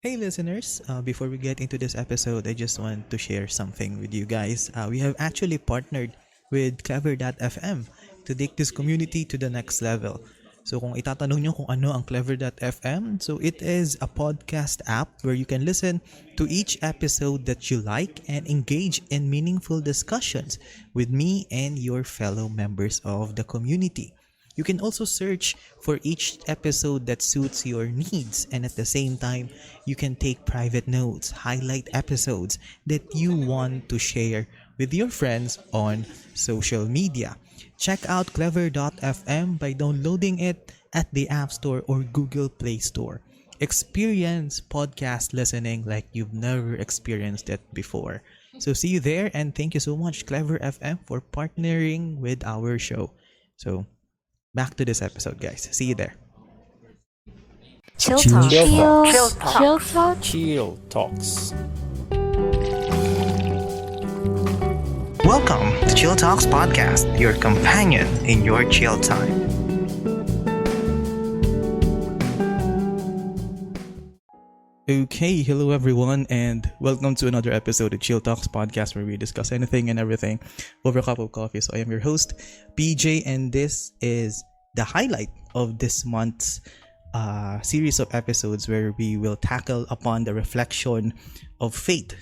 Hey listeners, before we get into this episode, I just want to share something with you guys. We have actually partnered with Clever.fm to take this community to the next level. So kung itatanong nyo kung ano ang Clever.fm, so it is a podcast app where you can listen to each episode that you like and engage in meaningful discussions with me and your fellow members of the community. You can also search for each episode that suits your needs, and at the same time, you can take private notes, highlight episodes that you want to share with your friends on social media. Check out clever.fm by downloading it at the App Store or Google Play Store. Experience podcast listening like you've never experienced it before. So see you there, and thank you so much, Clever FM, for partnering with our show. So back to this episode, guys. See you there. Chill Talk. Chill Chill Talk. Chill Talks. Welcome to Chill Talks Podcast, your companion in your chill time. Okay, hello everyone, and welcome to another episode of Chill Talks Podcast, where we discuss anything and everything over a cup of coffee. So I am your host, PJ, and this is the highlight of this month's series of episodes where we will tackle upon the reflection of faith.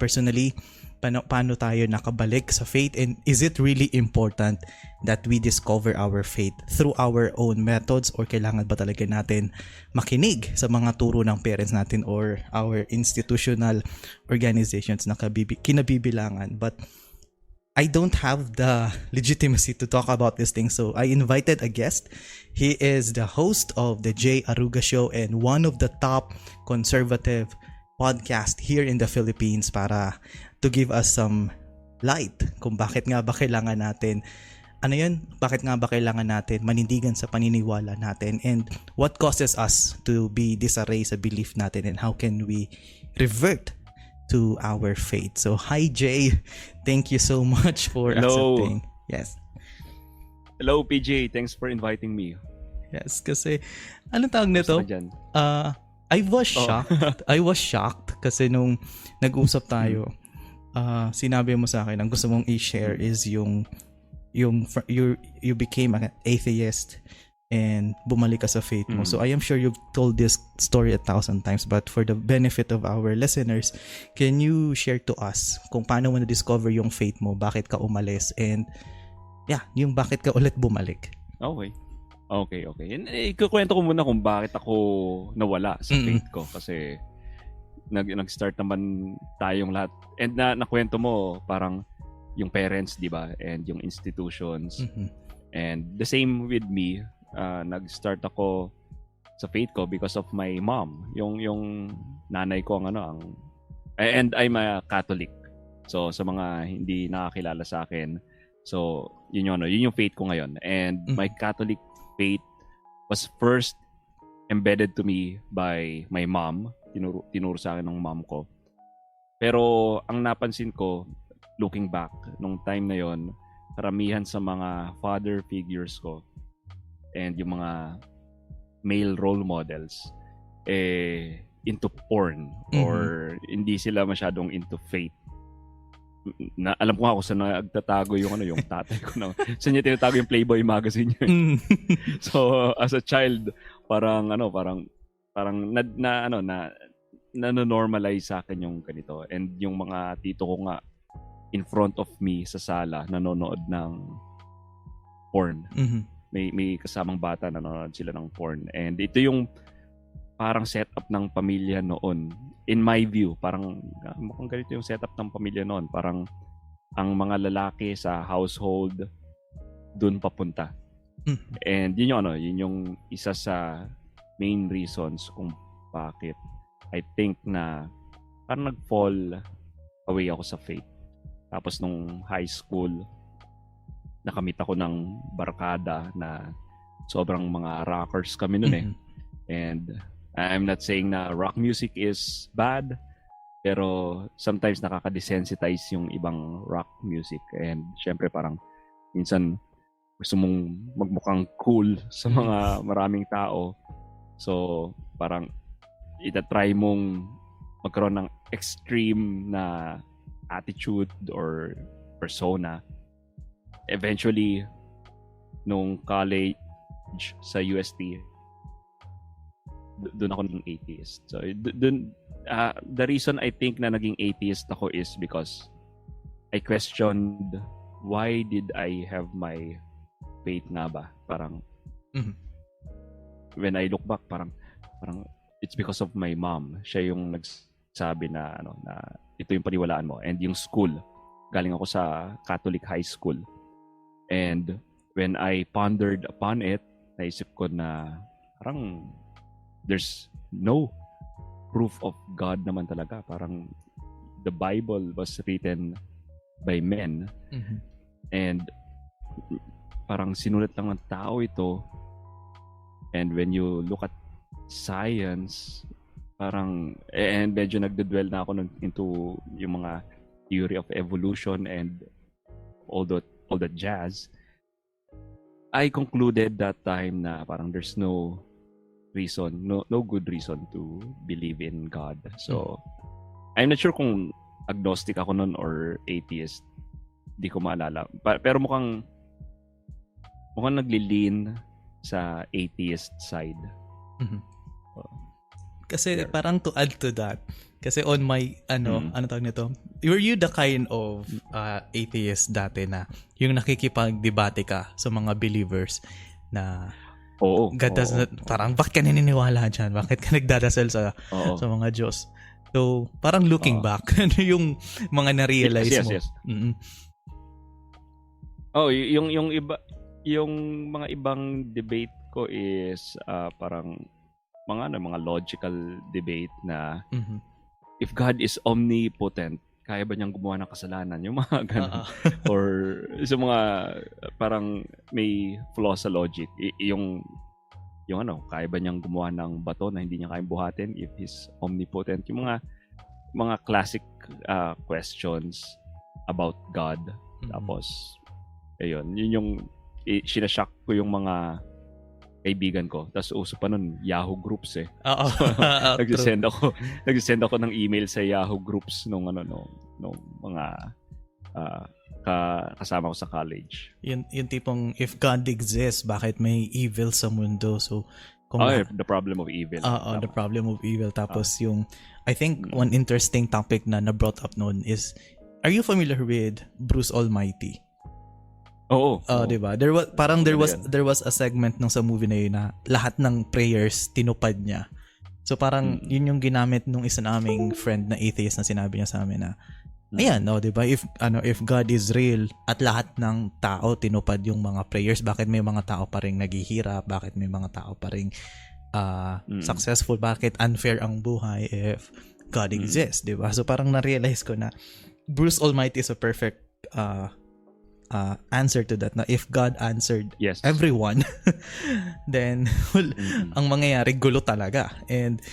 Personally, paano tayo nakabalik sa faith, and is it really important that we discover our faith through our own methods, or kailangan ba talaga natin makinig sa mga turo ng parents natin or our institutional organizations na kinabibilangan? But I don't have the legitimacy to talk about this thing, so I invited a guest. He is the host of the Jay Aruga Show and one of the top conservative podcast here in the Philippines, para to give us some light kung bakit nga ba kailangan natin bakit nga ba kailangan natin manindigan sa paniniwala natin, and what causes us to be disarray sa belief natin, and how can we revert to our faith. So hi Jay, thank you so much for accepting. Yes. Hello PJ, thanks for inviting me. Yes, kasi anong tawag nito? I was shocked. I was shocked kasi nung nag-usap tayo, sinabi mo sa akin ang gusto mong i-share is you became an atheist and bumalik ka sa faith mo. So I am sure you've told this story 1,000 times, but for the benefit of our listeners, can you share to us kung paano mo na-discover yung faith mo, bakit ka umalis, and yung bakit ka ulit bumalik? Okay. Ikukwento ko muna kung bakit ako nawala sa faith ko, kasi nag-start naman tayong lahat. And nakwento mo parang yung parents, di ba? And yung institutions. And the same with me. Nag-start ako sa faith ko because of my mom. Yung nanay ko and I'm a Catholic. So sa mga hindi nakakilala sa akin, so yun yung faith ko ngayon. And my Catholic faith was first embedded to me by my mom. Tinuro sa akin ng mom ko. Pero ang napansin ko, looking back, nung time na yon, karamihan sa mga father figures ko and yung mga male role models into porn, or hindi sila masyadong into faith. Alam ko ako saan nagtatago yung tatay ko saan niya tinatago yung Playboy magazine niya. So as a child, parang na-normalize sa akin yung ganito. And yung mga tito ko nga in front of me sa sala nanonood ng porn. May kasamang bata nanonood sila ng porn. And ito yung parang setup ng pamilya noon. In my view, parang mukhang ganito yung setup ng pamilya noon. Parang ang mga lalaki sa household dun papunta. And yun yung isa sa main reasons kung bakit I think na parang nag-fall away ako sa faith. Tapos nung high school, nakamit ako ng barkada na sobrang mga rockers kami nun And I'm not saying na rock music is bad, pero sometimes nakaka-desensitize yung ibang rock music. And syempre parang minsan gusto mong magmukhang cool sa mga maraming tao. So parang itatry mong magkaroon ng extreme na attitude or persona. Eventually, nung college sa UST, doon ako ng atheist. So, the reason I think na naging atheist ako is because I questioned why did I have my faith nga ba? Parang, when I look back, parang it's because of my mom. Siya yung nagsabi na ito yung paniwalaan mo. And yung school, galing ako sa Catholic high school. And when I pondered upon it, naisip ko na parang there's no proof of God naman talaga. Parang the Bible was written by men. And parang sinulat lang ng tao ito. And when you look at science, parang, and medyo nagdedwell na ako into yung mga theory of evolution and all that jazz. I concluded that time na parang there's no reason, no good reason to believe in God. So, I'm not sure kung agnostic ako nun or atheist. Hindi ko maalala. Pero mukhang nagli-lean sa atheist side. Kasi parang to add to that, kasi on my ano tawag nito, were you the kind of atheist dati na yung nakikipagdebate ka sa mga believers na God does not, parang bakit ka naniniwala dyan? Bakit ka nagdadasal sa mga Diyos? So, parang looking back, ano yung mga na-realize mo? Yes. Yung iba, yung mga ibang debate ko is parang mga logical debate na if God is omnipotent, kaya ba niyang gumawa ng kasalanan? Yung mga ganun. Or sa mga parang may flaw sa logic. Yung kaya ba niyang gumawa ng bato na hindi niya kayang buhatin if He's omnipotent? Yung mga classic questions about God. Tapos, ayun. Yun yung sinashock ko yung mga kaibigan ko. Tapos uso pa nun Yahoo groups eh. Nag-send ako ng email sa Yahoo groups nung mga kasama ko sa college. Yung tipong if God exists, bakit may evil sa mundo? So the problem of evil. The problem of evil. Tapos yung I think one interesting topic na brought up noon is, are you familiar with Bruce Almighty? Oo. Diba? There was a segment nung sa movie na yun na lahat ng prayers tinupad niya. So parang yun yung ginamit nung isa naming friend na atheist na sinabi niya sa amin na ayan, diba? If God is real at lahat ng tao tinupad yung mga prayers, bakit may mga tao pa ring naghihirap? Bakit may mga tao pa ring successful? Bakit unfair ang buhay if God exists, diba? So parang na-realize ko na Bruce Almighty is a perfect answer to that, na if God answered everyone then ang mangyayari gulo talaga. And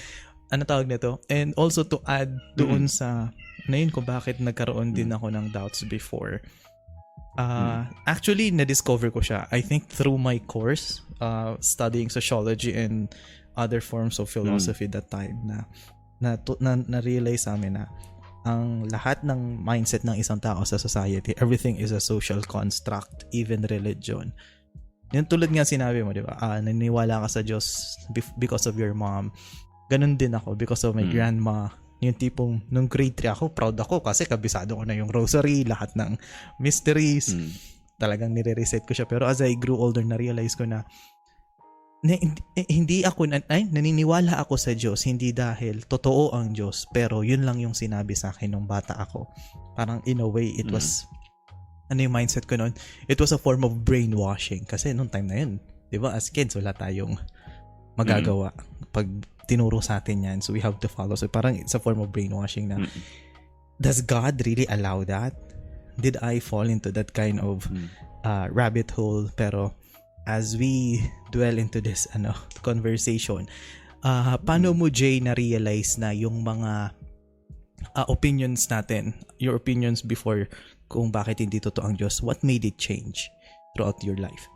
ano tawag nito, and also to add doon sa yun kung bakit nagkaroon din ako ng doubts before, actually na-discover ko siya I think through my course studying sociology and other forms of philosophy that time, na-realize namin na ang lahat ng mindset ng isang tao sa society, everything is a social construct, even religion. Yung tulad nga sinabi mo, di ba? Naniniwala ka sa Diyos because of your mom. Ganun din ako because of my grandma. Yung tipong, nung grade 3 ako, proud ako kasi kabisado ko na yung rosary, lahat ng mysteries. Talagang nire-reset ko siya. Pero as I grew older, na-realize ko na hindi ako naniniwala ako sa Diyos hindi dahil totoo ang Diyos, pero yun lang yung sinabi sa akin nung bata ako. Parang in a way it was yung mindset ko noon, it was a form of brainwashing kasi nung time na yun, 'di ba, as kids wala tayong magagawa pag tinuro sa atin yan, so we have to follow. So parang it's a form of brainwashing na does God really allow that? Did I fall into that kind of rabbit hole? Pero as we dwell into this conversation, paano mo, Jay, na-realize na yung mga opinions natin, your opinions before kung bakit hindi totoo ang Diyos, what made it change throughout your life?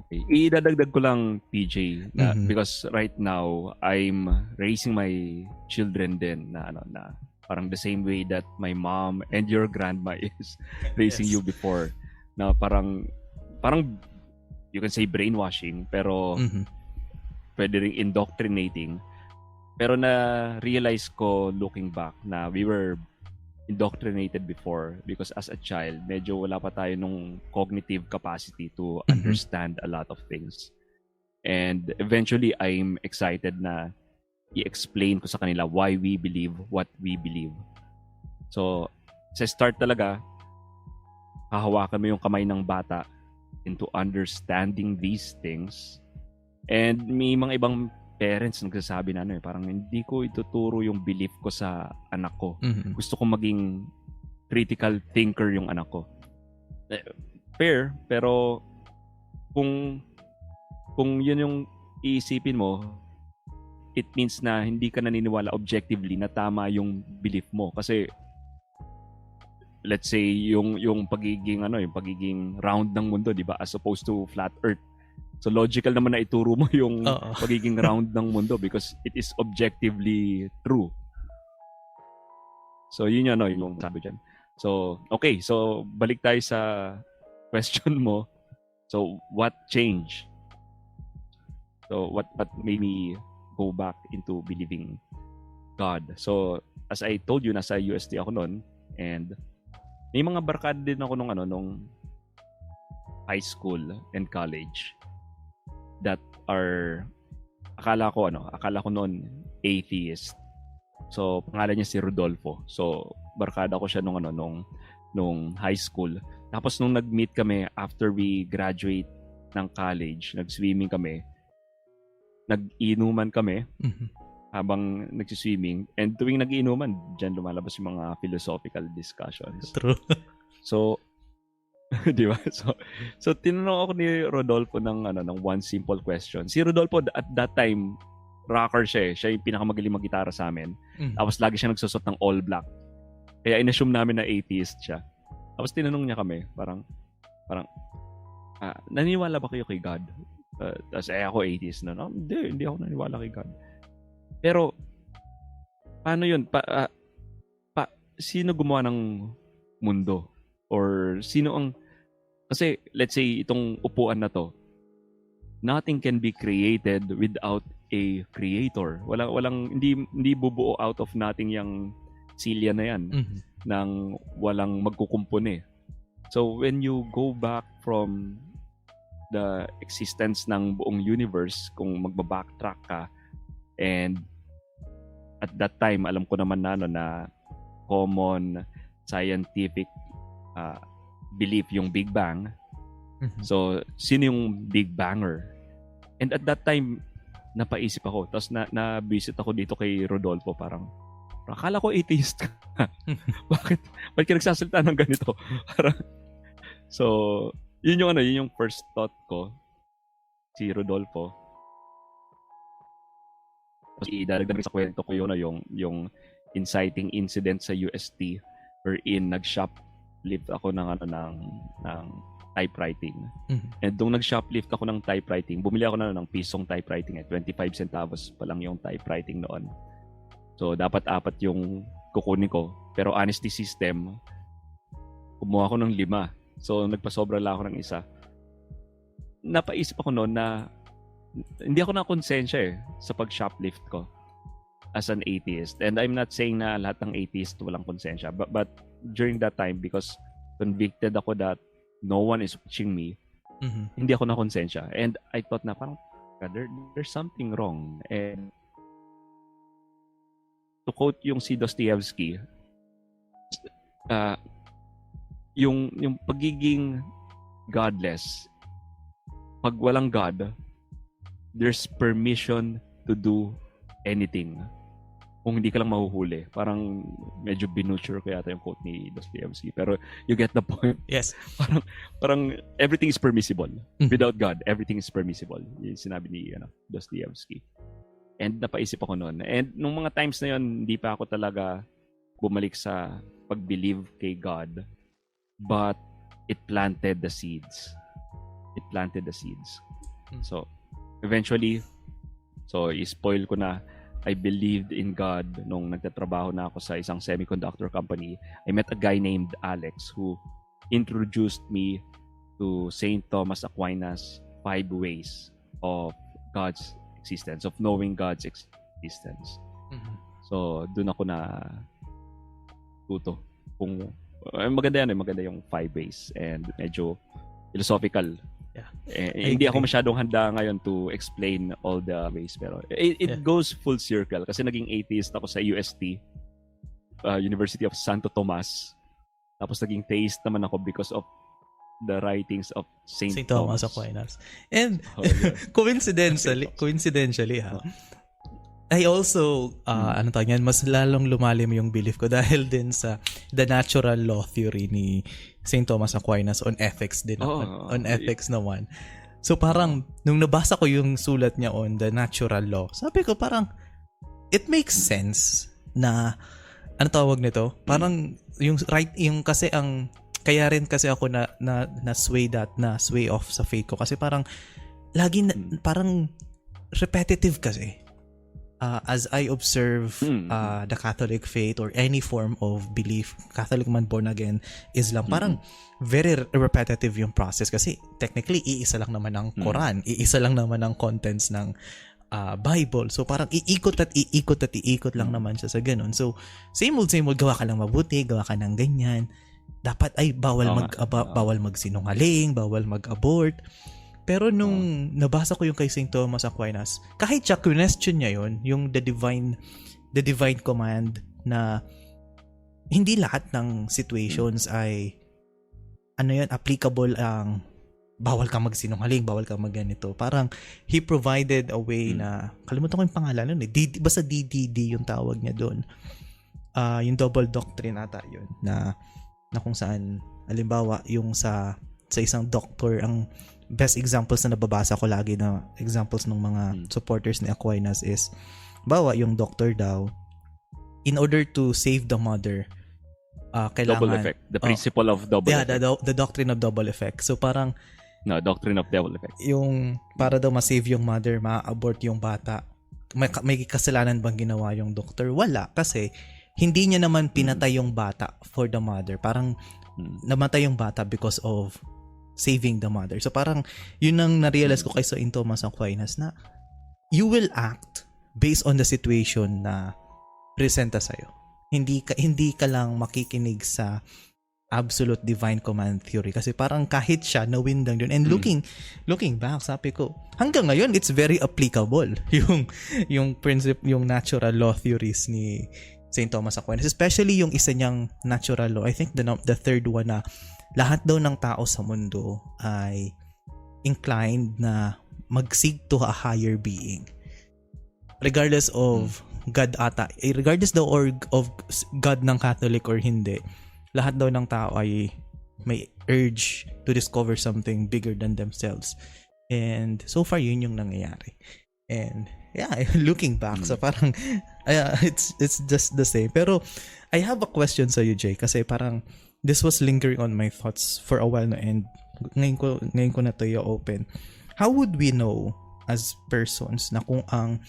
Idadagdag ko lang, PJ, na Mhm. because right now I'm raising my children din na parang the same way that my mom and your grandma is raising Yes. you before, na parang you can say brainwashing, pero Mhm. pwede ring indoctrinating. Pero na-realize ko looking back na we were indoctrinated before because as a child, medyo wala pa tayo nung cognitive capacity to Mhm. understand a lot of things. And eventually, I'm excited na i-explain ko sa kanila why we believe what we believe. So, sa start talaga, hahawakan mo yung kamay ng bata into understanding these things. And may mga ibang parents nagsasabi na parang hindi ko ituturo yung belief ko sa anak ko. Mhm. Gusto ko maging critical thinker yung anak ko. Fair, pero kung yun yung iisipin mo, it means na hindi ka naniniwala objectively na tama yung belief mo. Kasi let's say yung pagiging yung pagiging round ng mundo, 'di ba, as opposed to flat earth. So logical naman na ituro mo yung Oo. pagiging round ng mundo because it is objectively true. So yun yung sabi diyan. So okay, so balik tayo sa question mo. So what changed? So what made me go back into believing God? So as I told you, nasa UST ako noon, and may mga barkada din ako nung high school and college that are akala ko noon atheist. So pangalan niya si Rodolfo. So barkada ko siya nung high school. Tapos nung nag-meet kami after we graduate ng college, nag-swimming kami. Nag-inuman kami Mhm. habang nagsiswimming. And tuwing nag-inuman, dyan lumalabas yung mga philosophical discussions. True. So, di ba? So tinanong ako ni Rodolfo ng one simple question. Si Rodolfo at that time, rocker siya eh. Siya yung pinakamagaling mag-gitara sa amin. Mhm. Tapos lagi siya nagsusot ng all black. Kaya inassume namin na atheist siya. Tapos tinanong niya kami, parang naniniwala ba kayo kay God? Tapos ako atheist na. No, hindi ako naniniwala kay God. Pero paano yun? Sino gumawa ng mundo? Or sino ang... Kasi let's say itong upuan na to, nothing can be created without a creator. Hindi bubuo out of nothing yung silya na yan Mhm. nang walang magkukumpone. So when you go back from the existence ng buong universe, kung magba-backtrack ka, and at that time alam ko naman na common scientific belief yung Big Bang. Mhm. So sino yung Big Banger? And at that time napaisip ako, tapos na-visit ako dito kay Rodolfo, parang akala ko atheist ka. Bakit ka nagsasalita ng ganito? Parang, so yun yung first thought ko, si Rodolfo. Tapos idadagdag sa kwento ko yung inciting incident sa UST wherein nag-shoplift ako ng typewriting. Mhm. And nung nag-shoplift ako ng typewriting, bumili ako ng pisong typewriting 25 centavos pa lang yung typewriting noon. So dapat 4 yung kukunin ko. Pero honesty system, kumuha ako ng 5. So nagpasobra lang ako ng 1. Napaisip ako noon na hindi ako nakonsensya sa pag-shoplift ko as an atheist. And I'm not saying na lahat ng atheist walang konsensya. But during that time, because convicted ako that no one is watching me, Mhm. hindi ako nakonsensya. And I thought na parang, God, there's something wrong. And to quote yung si Dostoevsky, yung pagiging godless, pag walang God, there's permission to do anything. Kung hindi ka lang mahuhuli. Parang medyo binutcher ko yata yung quote ni Dostoevsky. Pero you get the point. Yes. Parang everything is permissible. Mhm. Without God, everything is permissible. Yung sinabi ni Dostoevsky. And napaisip ako noon. And nung mga times na yun, hindi pa ako talaga bumalik sa pag-believe kay God. But it planted the seeds. So, eventually, i-spoil ko na, I believed in God nung nagtatrabaho na ako sa isang semiconductor company. I met a guy named Alex who introduced me to Saint Thomas Aquinas' 5 ways of God's existence, of knowing God's existence. So, doon ako na tuto. Kung maganda yan, maganda yung 5 ways and medyo philosophical. Yeah. Hindi ako masyadong handa ngayon to explain all the ways, pero it goes full circle kasi naging atheist ako sa UST, University of Santo Tomas. Tapos naging theist naman ako because of the writings of Saint Thomas Aquinas. And coincidentally I also ano tawag yan, mas lalong lumalim yung belief ko dahil din sa the natural law theory ni Saint Thomas Aquinas on ethics din, on ethics naman. So parang nung nabasa ko yung sulat niya on the natural law, sabi ko parang it makes sense na ano tawag nito? Parang yung kasi ang kaya rin kasi ako na sway off sa faith ko kasi parang lagi parang repetitive kasi. As I observe the Catholic faith or any form of belief, Catholic man, born again, Islam, parang very repetitive yung process kasi technically iisa lang naman ang Quran, iisa lang naman ang contents ng Bible. So parang iikot lang naman siya sa ganun. So same old, gawa ka lang mabuti, gawa ka ng ganyan. Dapat ay bawal magsinungaling, bawal mag-abort. Pero nung nabasa ko yung kay St. Thomas Aquinas, kahit siya question niya yun, yung the divine command na hindi lahat ng situations ay applicable ang bawal ka magsinungaling, bawal ka magganito. Parang he provided a way na, kalimutan ko yung pangalan nun basta DDD yung tawag niya doon. Yung double doctrine ata yun na kung saan, halimbawa, yung sa isang doctor, ang best examples na nababasa ko lagi na examples ng mga supporters ni Aquinas is, bawa yung doctor daw, in order to save the mother, kailangan... Double effect. The principle of double effect. Yeah, the doctrine of double effect. So parang... No, doctrine of double effect. Yung, para daw ma-save yung mother, ma-abort yung bata, may kasalanan bang ginawa yung doctor? Wala. Kasi, hindi niya naman pinatay yung bata for the mother. Parang, namatay yung bata because of saving the mother. So parang yun ang na-realize ko kay St. Thomas Aquinas na you will act based on the situation na presenta sa'yo. Hindi ka lang makikinig sa absolute divine command theory kasi parang kahit siya nawin lang yun. And looking back, sabi ko, hanggang ngayon it's very applicable yung principle, yung natural law theories ni St. Thomas Aquinas, especially yung isa niyang natural law. I think the third one na lahat daw ng tao sa mundo ay inclined na mag-seek to a higher being. Regardless of God ata, regardless daw of God ng Catholic or hindi, lahat daw ng tao ay may urge to discover something bigger than themselves. And so far, yun yung nangyayari. And yeah, looking back, so parang it's just the same. Pero I have a question sa you, Jay, kasi parang this was lingering on my thoughts for a while na, and ngayon ko na to i-open. How would we know as persons na kung ang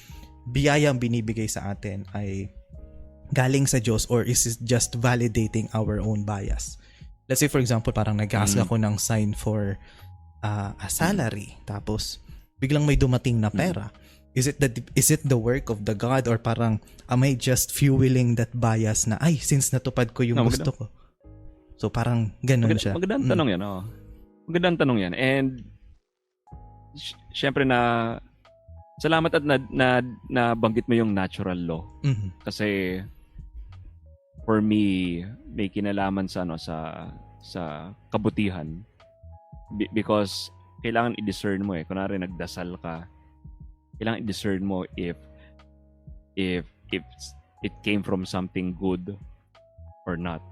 biyayang binibigay sa atin ay galing sa Diyos or is it just validating our own bias? Let's say for example, parang nag-ask ako ng sign for a salary, tapos biglang may dumating na pera. Is it the work of the God, or parang am I just fueling that bias na ay since natupad ko yung gusto ko? So parang ganun siya. Magandang tanong yan, Magandang tanong yan. And syempre na salamat at na banggit mo yung natural law. Kasi for me may kinalaman sa sa kabutihan because kailangan i-discern mo kunwari nagdasal ka, kailangan i-discern mo if it came from something good or not.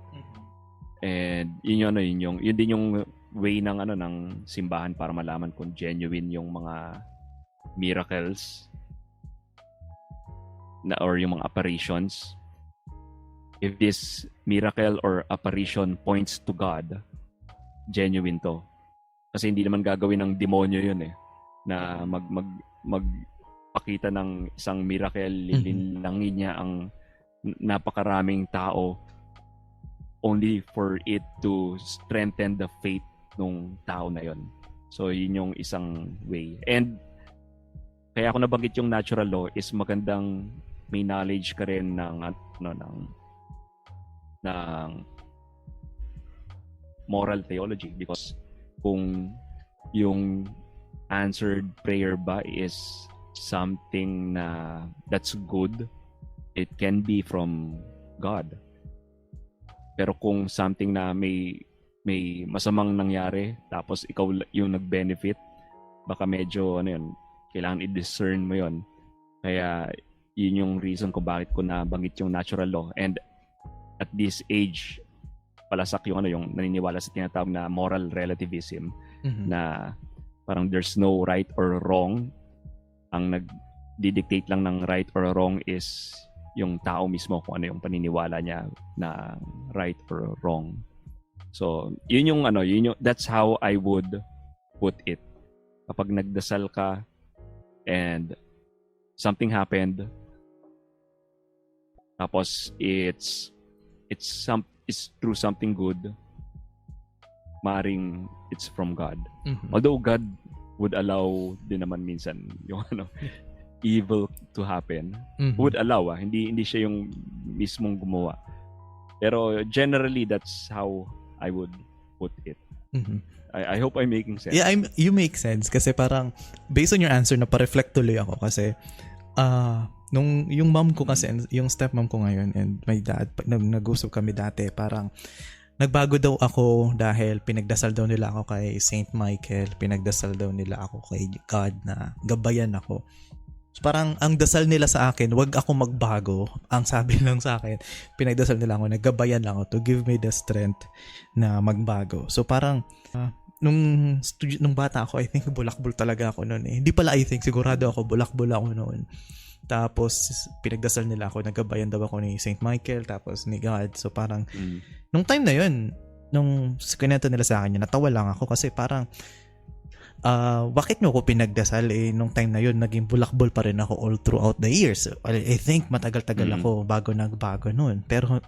And yun din yung way ng ng simbahan para malaman kung genuine yung mga miracles or yung mga apparitions. If this miracle or apparition points to God, genuine to. Kasi hindi naman gagawin ng demonyo yun na magpakita ng isang miracle, lilingin niya ang napakaraming tao only for it to strengthen the faith nung tao na yon. So yun yung isang way. And kaya ako nabanggit yung natural law is magandang may knowledge ka rin ng moral theology, because kung yung answered prayer ba is something na that's good, it can be from God. Pero kung something na may masamang nangyari tapos ikaw yung nag-benefit, baka medyo kailangan i-discern mo yon. Kaya yun yung reason kung bakit ko nabanggit yung natural law. And at this age, palasak yung yung naniniwala sa tinatawag na moral relativism, na parang there's no right or wrong. Ang nag-dictate lang ng right or wrong is yung tao mismo, kung ano yung paniniwala niya na right or wrong. So, that's how I would put it. Kapag nagdasal ka and something happened, tapos it's through something good, maring it's from God. Although God would allow din naman minsan yung evil to happen, would allow, hindi siya yung mismong gumawa. Pero generally that's how I would put it. I hope I'm making sense. Yeah, you make sense kasi parang based on your answer na pa-reflect tuloy ako kasi nung yung mom ko kasi, yung stepmom ko ngayon and my dad, nag-usap kami dati, parang nagbago daw ako dahil pinagdasal daw nila ako kay Saint Michael, pinagdasal daw nila ako kay God na gabayan ako. So parang ang dasal nila sa akin, wag ako magbago. Ang sabi lang sa akin, pinagdasal nila ako, naggabayan lang ako to give me the strength na magbago. So parang nung bata ako, I think bulakbol talaga ako noon eh. Hindi pala I think, sigurado ako bulakbol ako noon. Tapos pinagdasal nila ako, naggabayan daw ako ni Saint Michael, tapos ni God. So parang nung time na yun, nung kinento nila sa akin, natawa lang ako kasi parang bakit nyo ako pinagdasal eh, nung time na yun naging bulakbol pa rin ako all throughout the years. I think matagal-tagal ako bago nagbago noon. Pero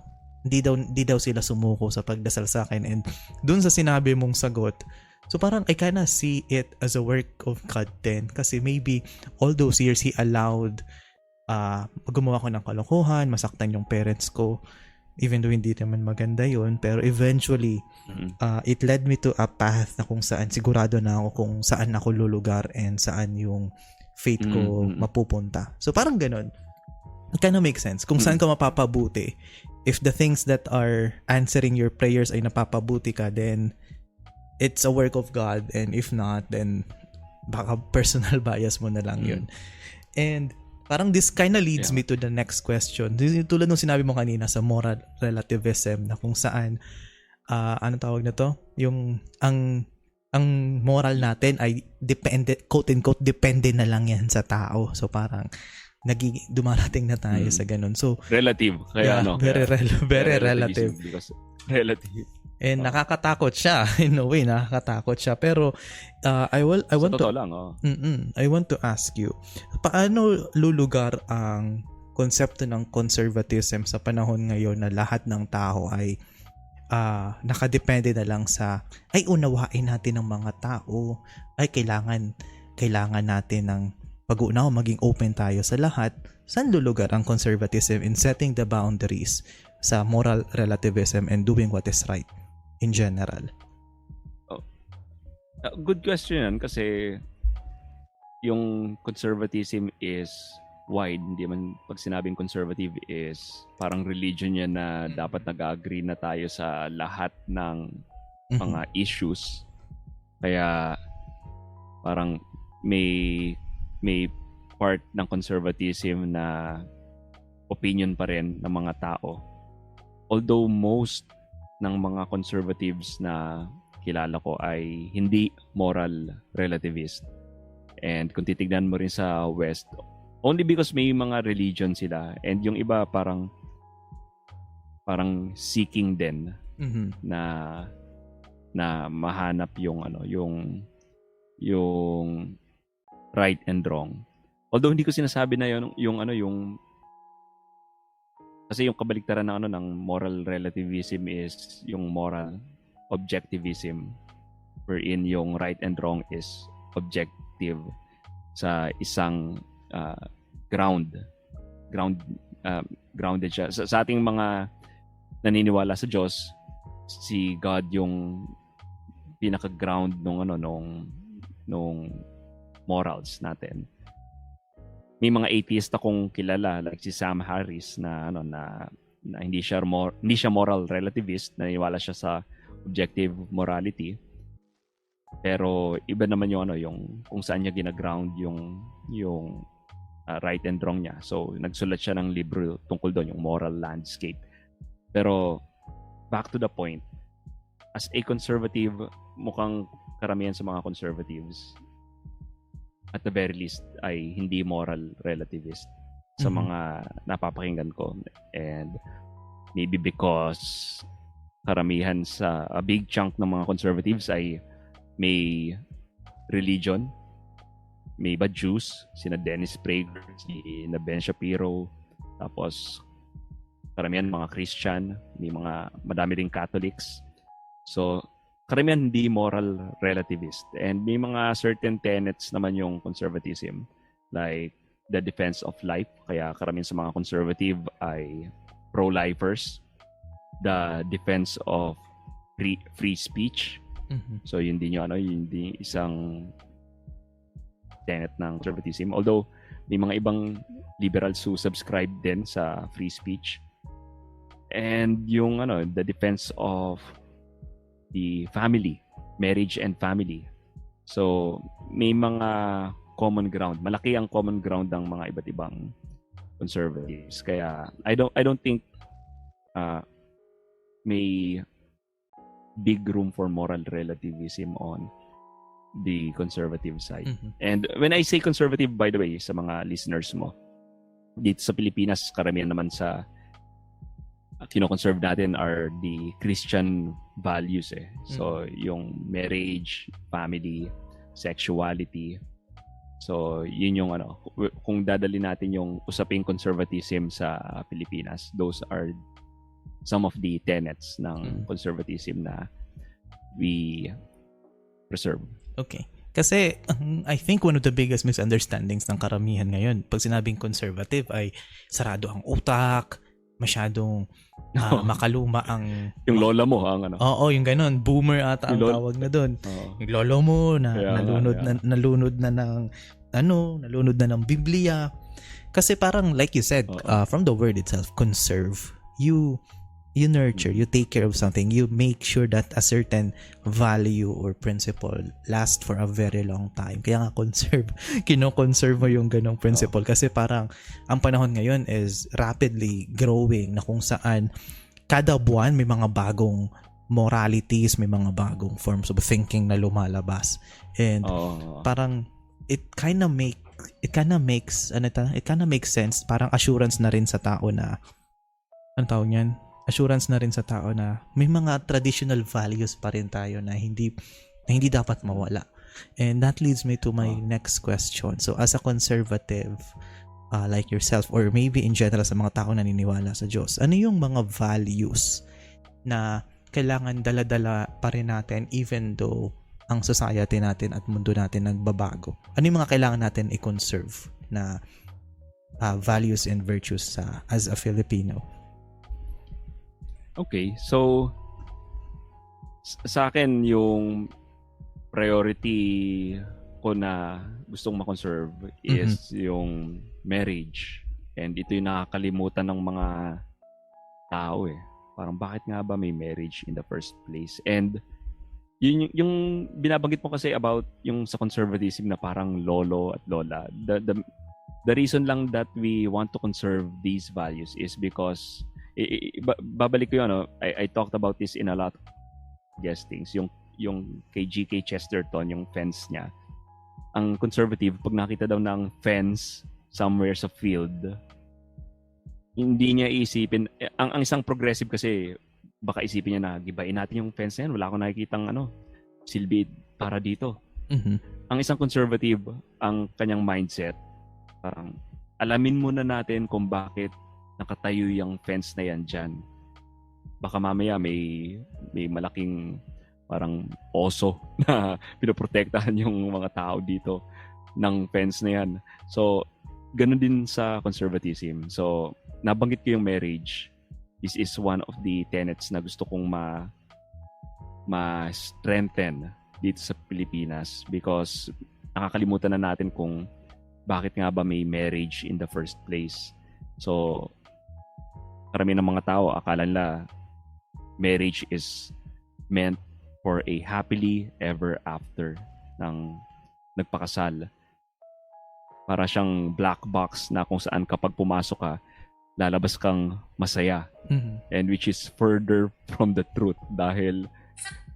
hindi daw sila sumuko sa pagdasal sa akin. And dun sa sinabi mong sagot, so parang I kinda see it as a work of God then. Kasi maybe all those years He allowed gumawa ko ng kalokohan, masaktan yung parents ko, even though hindi naman maganda yun. Pero eventually, it led me to a path na kung saan sigurado na ako kung saan ako lulugar and saan yung faith ko mapupunta. So parang ganun. It kind of makes sense. Kung saan ka mapapabuti. If the things that are answering your prayers ay napapabuti ka, then it's a work of God. And if not, then baka personal bias mo na lang yun. And parang this kind of leads me to the next question. Tulad ng sinabi mo kanina sa moral relativism na kung saan ano tawag na to? Yung ang moral natin ay depende, quote unquote, depende na lang yan sa tao. So parang dumarating na tayo sa ganun. So relative. Kaya very relative. Because relative. And nakakatakot siya. In a way, nakakatakot siya. Pero I want to lang, I want to ask you, paano lulugar ang konsepto ng conservatism sa panahon ngayon na lahat ng tao ay nakadepende na lang sa unawain natin ng mga tao, kailangan natin ng pag-uunawa, maging open tayo sa lahat. Saan lulugar ang conservatism in setting the boundaries sa moral relativism and doing what is right in general? Good question yan kasi yung conservatism is wide. Hindi man pag sinabing conservative is parang religion yan na dapat nag-agree na tayo sa lahat ng mga issues. Kaya parang may part ng conservatism na opinion pa rin ng mga tao. Although most ng mga conservatives na kilala ko ay hindi moral relativist. And kung titignan mo rin sa West, only because may mga religion sila and yung iba parang seeking din na mahanap yung right and wrong. Although hindi ko sinasabi na yung kasi yung kabaliktaran ng ng moral relativism is yung moral objectivism, wherein yung right and wrong is objective sa isang grounded siya sa ating mga naniniwala sa Diyos. Si God yung pinaka-ground nung morals natin. May mga atheist akong kilala like si Sam Harris na hindi siya moral relativist, naniniwala siya sa objective morality. Pero iba naman yung kung saan niya gina-ground yung right and wrong niya. So nagsulat siya ng libro tungkol doon, yung moral landscape. Pero back to the point, as a conservative, mukhang karamihan sa mga conservatives at the very least ay hindi moral relativist sa mga napapakinggan ko. And maybe because karamihan a big chunk ng mga conservatives ay may religion, may iba Jews, sina Dennis Prager, sina Ben Shapiro, tapos karamihan mga Christian, madami ring Catholics. So karamihan hindi moral relativist. And may mga certain tenets naman yung conservatism, like the defense of life. Kaya karamihan sa mga conservative ay pro-lifers. The defense of free speech. So yun din yun din isang tenet ng conservatism. Although may mga ibang liberals who subscribe din sa free speech. And yung the defense of the family, marriage and family. So may mga common ground. Malaki ang common ground ng mga iba't ibang conservatives. Kaya I don't think may big room for moral relativism on the conservative side. And when I say conservative, by the way, sa mga listeners mo, dito sa Pilipinas, karamihan naman sa kino-conserve natin are the Christian values eh. So, yung marriage, family, sexuality. So, yun yung kung dadali natin yung usaping conservatism sa Pilipinas, those are some of the tenets ng conservatism na we preserve. Okay. Kasi I think one of the biggest misunderstandings ng karamihan ngayon, pag sinabing conservative ay sarado ang utak, masyadong makaluma ang yung lola mo ang Oo, yung ganun, boomer ata ang tawag na doon. Yung lolo mo na nalunod na ng Biblia. Kasi parang like you said, from the word itself, conserve, you nurture, you take care of something, you make sure that a certain value or principle last for a very long time. Kaya nga kino-conserve mo yung ganong principle kasi parang ang panahon ngayon is rapidly growing na kung saan kada buwan may mga bagong moralities, may mga bagong forms of thinking na lumalabas. And parang it kind of makes sense, parang assurance na rin sa tao na assurance na rin sa tao na may mga traditional values pa rin tayo na hindi dapat mawala. And that leads me to my next question. So as a conservative like yourself, or maybe in general sa mga tao na naniniwala sa Diyos, ano yung mga values na kailangan dala-dala pa rin natin even though ang society natin at mundo natin nagbabago? Ano yung mga kailangan natin i-conserve na values and virtues as a Filipino? Okay, so sa akin yung priority ko na gustong ma-conserve is yung marriage. And ito yung nakakalimutan ng mga tao eh. Parang bakit nga ba may marriage in the first place? And yung binabanggit mo kasi about yung sa conservatism na parang lolo at lola. The reason lang that we want to conserve these values is because babalik ko yun, I talked about this in a lot of guestings. Yung kay G.K. Chesterton, yung fence niya. Ang conservative, pag nakita daw ng fence somewhere sa field, hindi niya isipin, ang isang progressive kasi, baka isipin niya na, gibain natin yung fence na yan, wala akong nakikitang silbi para dito. ang isang conservative, ang kanyang mindset, parang alamin muna natin kung bakit nakatayo yung fence na yan dyan. Baka mamaya may malaking parang oso na pinoprotektahan yung mga tao dito ng fence na yan. So, ganun din sa conservatism. So, nabanggit ko yung marriage. This is one of the tenets na gusto kong ma-strengthen dito sa Pilipinas because nakakalimutan na natin kung bakit nga ba may marriage in the first place. So, karamihan ng mga tao akala nila marriage is meant for a happily ever after ng nagpakasal. Para siyang black box na kung saan kapag pumasok ka, lalabas kang masaya. And which is further from the truth dahil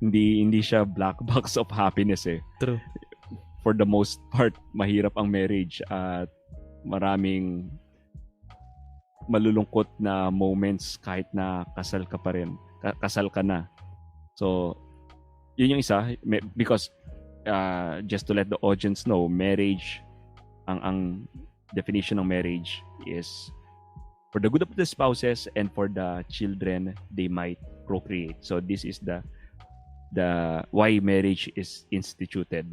hindi siya black box of happiness eh. True. For the most part, mahirap ang marriage at maraming malulungkot na moments kahit na kasal ka pa rin. Kasal ka na. So, yun yung isa. Because, just to let the audience know, marriage, ang definition ng marriage is for the good of the spouses and for the children they might procreate. So, this is the why marriage is instituted.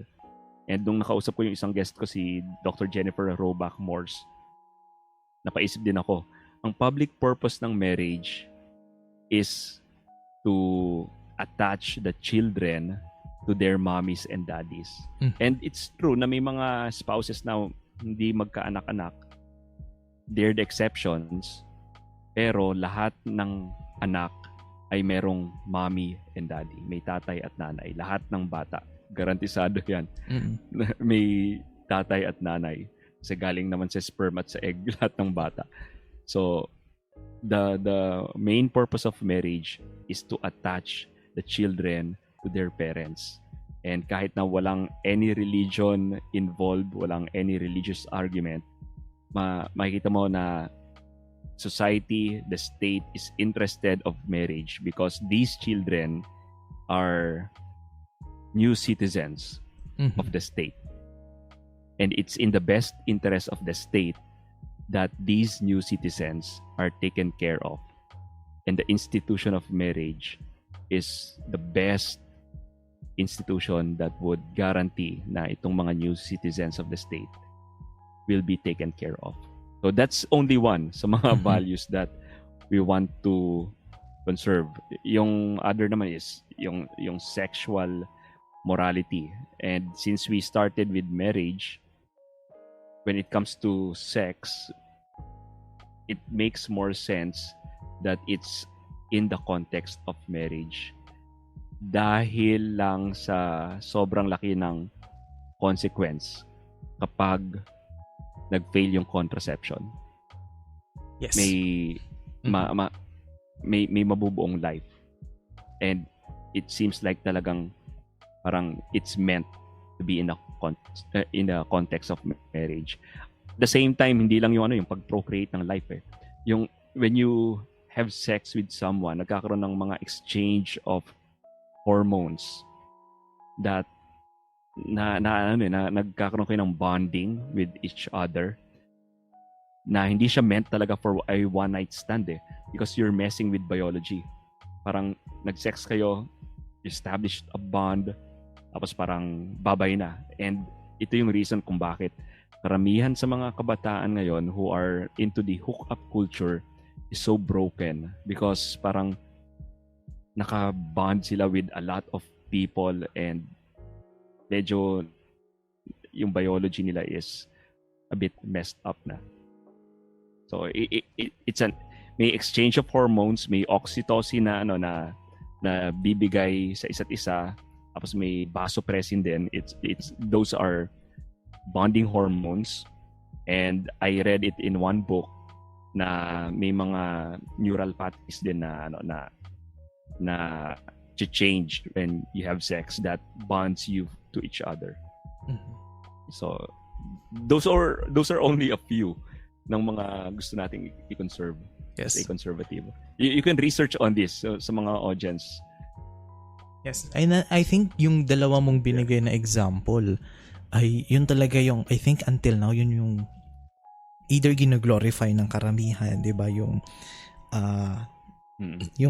And nung nakausap ko yung isang guest ko, si Dr. Jennifer Robach Morse, napaisip din ako, ang public purpose ng marriage is to attach the children to their mommies and daddies. And it's true na may mga spouses na hindi magkaanak-anak. They're the exceptions. Pero lahat ng anak ay merong mommy and daddy. May tatay at nanay. Lahat ng bata. Garantisado yan. May tatay at nanay. Kasi galing naman sa sperm at sa egg lahat ng bata. So, the main purpose of marriage is to attach the children to their parents. And kahit na walang any religion involved, walang any religious argument, makikita mo na society, the state is interested of marriage because these children are new citizens of the state. And it's in the best interest of the state that these new citizens are taken care of. And the institution of marriage is the best institution that would guarantee na itong mga new citizens of the state will be taken care of. So that's only one sa mga values that we want to conserve. Yung other naman is yung sexual morality. And since we started with marriage, when it comes to sex, it makes more sense that it's in the context of marriage. Dahil lang sa sobrang laki ng consequence kapag nag-fail yung contraception. Yes. May mabubuong life. And it seems like talagang parang it's meant to be in a context of marriage. At the same time, hindi lang yung pag-procreate ng life eh. Yung when you have sex with someone, nagkakaroon ng mga exchange of hormones that nagkakaroon kayo ng bonding with each other na hindi siya meant talaga for a one night stand eh, because you're messing with biology. Parang nag-sex kayo, established a bond, tapos parang babay na. And ito yung reason kung bakit karamihan sa mga kabataan ngayon who are into the hookup culture is so broken because parang naka-bond sila with a lot of people and medyo yung biology nila is a bit messed up na. So it's may exchange of hormones, may oxytocin na bibigay sa isa't isa, tapos may vasopressin din. It's those are bonding hormones, and I read it in one book na may mga neural pathways din na change when you have sex that bonds you to each other. So those are only a few ng mga gusto nating i-conserve. Yes. Stay conservative. You can research on this sa mga audience. Yes. I think yung dalawa mong binigay na example, ay yun talaga yung, I think until now, yun yung either gino-glorify ng karamihan, di ba? Yung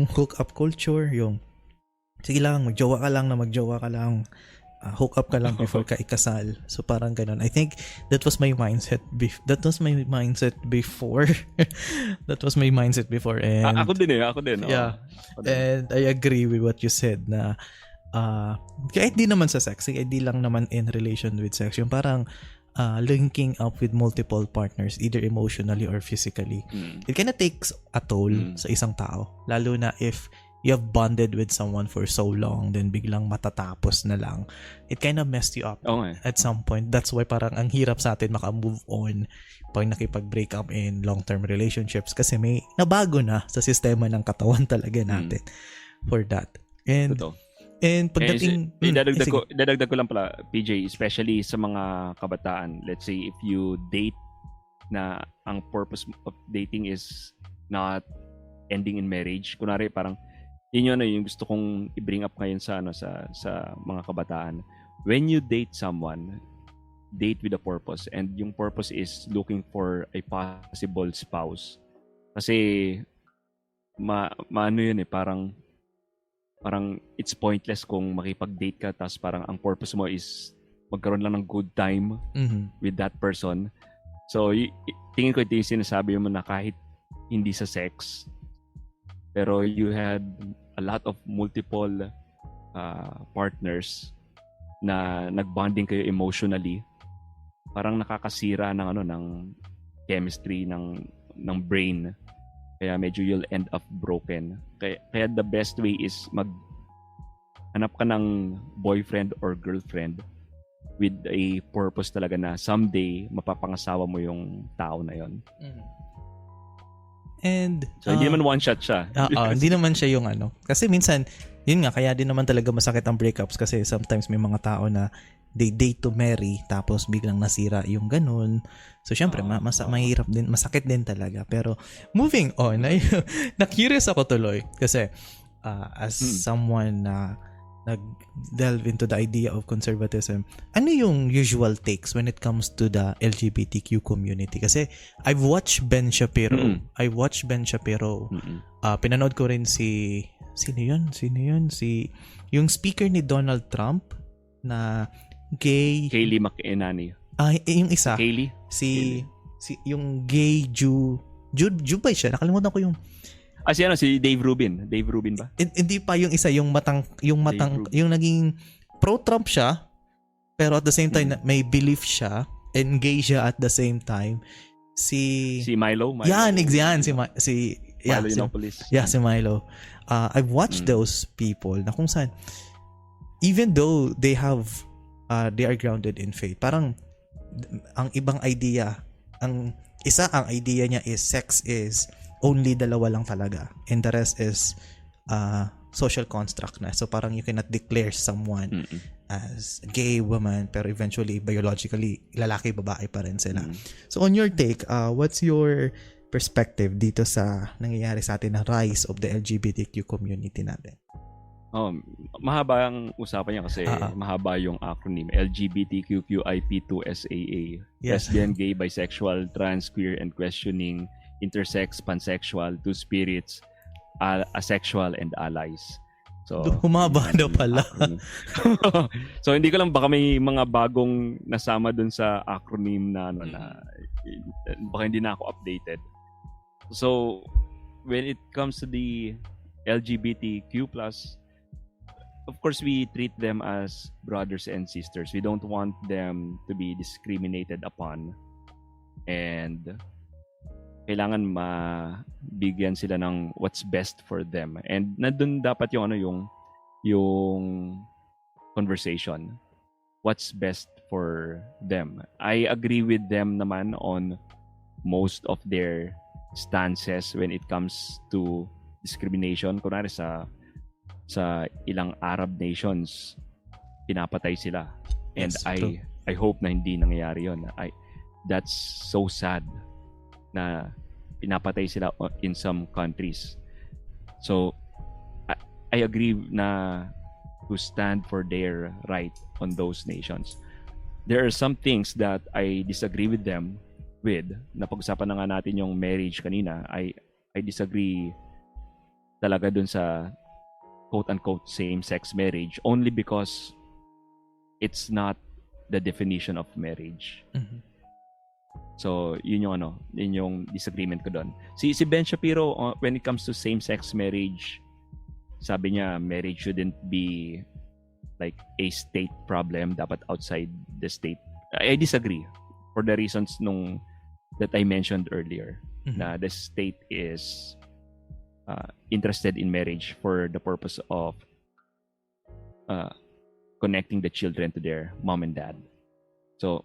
hook-up culture, yung sige lang, magjowa ka lang, hook up ka lang before ka ikasal. So parang ganun. I think that was my mindset before. That was my mindset before. And Ako din. yeah. And I agree with what you said na kahit di naman sa sex, kahit di lang naman in relation with sex, yung parang linking up with multiple partners, either emotionally or physically. It kinda takes a toll sa isang tao. Lalo na if you have bonded with someone for so long, then biglang matatapos na lang. It kind of messed you up at some point. That's why parang ang hirap sa atin maka-move on pag nakipag-break up in long-term relationships kasi may nabago na sa sistema ng katawan talaga natin for that. And Totoo. And pagdating... dadagdag ko lang pala, PJ, especially sa mga kabataan. Let's say if you date na ang purpose of dating is not ending in marriage. Kunwari parang yun yung gusto kong i-bring up ngayon sa mga kabataan. When you date someone, date with a purpose, and yung purpose is looking for a possible spouse. Kasi maano yun parang it's pointless kung makipag-date ka tapos parang ang purpose mo is magkaroon lang ng good time with that person. So tingin ko ito yung sinasabi mo na kahit hindi sa sex, pero you had a lot of multiple partners na nagbonding kayo emotionally, parang nakakasira ng chemistry ng brain, kaya medyo you'll end up broken. Kaya the best way is hanap ka ng boyfriend or girlfriend with a purpose talaga na someday mapapangasawa mo yung tao na yon. And so hindi naman one shot siya. Hindi naman siya yung kasi minsan yun nga, kaya din naman talaga masakit ang breakups kasi sometimes may mga tao na they date to marry tapos biglang nasira yung ganun. So syempre mahirap din, masakit din talaga. Pero moving on, na-curious ako tuloy kasi as someone na nag-delve into the idea of conservatism, ano yung usual takes when it comes to the LGBTQ community? Kasi I've watched Ben Shapiro. Pinanood ko rin sino yun? Yung speaker ni Donald Trump na gay. Kayleigh McEnany. Yung isa. Kayleigh? Yung gay Jew ba siya? Nakalimutan ko yung si Dave Rubin. Dave Rubin ba? Hindi pa yung isa, yung naging pro-Trump siya, pero at the same time may belief siya and gay siya at the same time. Si Milo. Yan, si Milo Yiannopoulos. Si Milo. I've watched those people na kung saan even though they are grounded in faith, parang ang ibang idea, ang idea niya is sex is only dalawa lang talaga and the rest is social construct na. So parang you cannot declare someone as gay, woman, pero eventually biologically lalaki, babae pa rin sila. So on your take, what's your perspective dito sa nangyayari sa atin na rise of the LGBTQ community natin? Mahaba ang usapan niya kasi mahaba yung acronym LGBTQIP2SAA. Yes. Lesbian, gay, bisexual, trans, queer, and questioning, intersex, pansexual, two spirits, asexual, and allies. So humaba na pala. So hindi ko lang, baka may mga bagong nasama dun sa acronym na na baka hindi na ako updated. So when it comes to the LGBTQ+, of course we treat them as brothers and sisters. We don't want them to be discriminated upon, and kailangan mabigyan sila ng what's best for them. And nandun dapat yung conversation. What's best for them. I agree with them naman on most of their stances when it comes to discrimination. Kunwari sa ilang Arab nations, pinapatay sila. And Yes, I hope na hindi nangyayari yun. That's so sad na pinapatay sila in some countries. So I agree na to stand for their right on those nations. there are some things that I disagree with them with. Napag-usapan na nga natin yung marriage kanina. I disagree talaga dun sa quote-unquote same-sex marriage only because it's not the definition of marriage. Mhm. So, yun yung disagreement ko doon. Si Ben Shapiro, when it comes to same-sex marriage, sabi niya, marriage shouldn't be like a state problem, dapat outside the state. I disagree for the reasons that I mentioned earlier. Na the state is interested in marriage for the purpose of connecting the children to their mom and dad. So,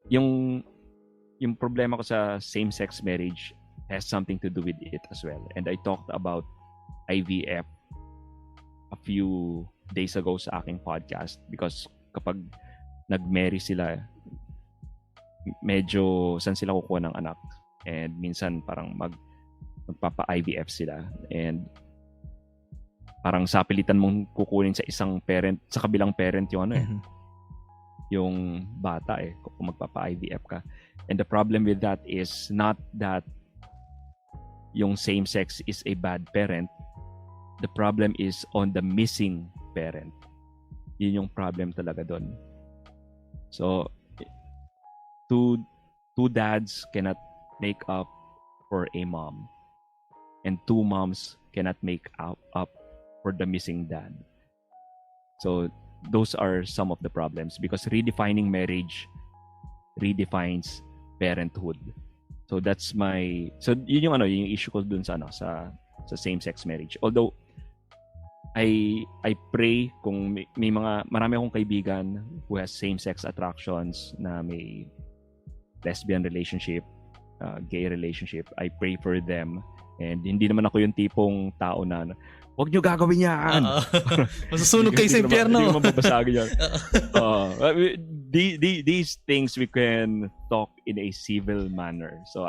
yung problema ko sa same-sex marriage has something to do with it as well. And I talked about IVF a few days ago sa aking podcast because kapag nag-marry sila, medyo saan sila kukuha ng anak. And minsan parang magpapa-IVF sila. And parang sapilitan mong kukunin sa isang parent, sa kabilang parent yung yung bata kung magpapa-IVF ka. And the problem with that is not that yung same sex is a bad parent. The problem is on the missing parent. Yun yung problem talaga doon. So, two dads cannot make up for a mom. And two moms cannot make up for the missing dad. So, those are some of the problems because redefining marriage redefines parenthood. So that's yun yung yung issue ko dun sa same-sex marriage. Although I pray kung marami akong kaibigan who has same-sex attractions na may lesbian relationship, gay relationship, I pray for them. And hindi naman ako yung tipong tao na huwag nyo gagawin yan. Masusunog kayo sa impyerno. Hindi mo mababasagin yan. These things we can talk in a civil manner. So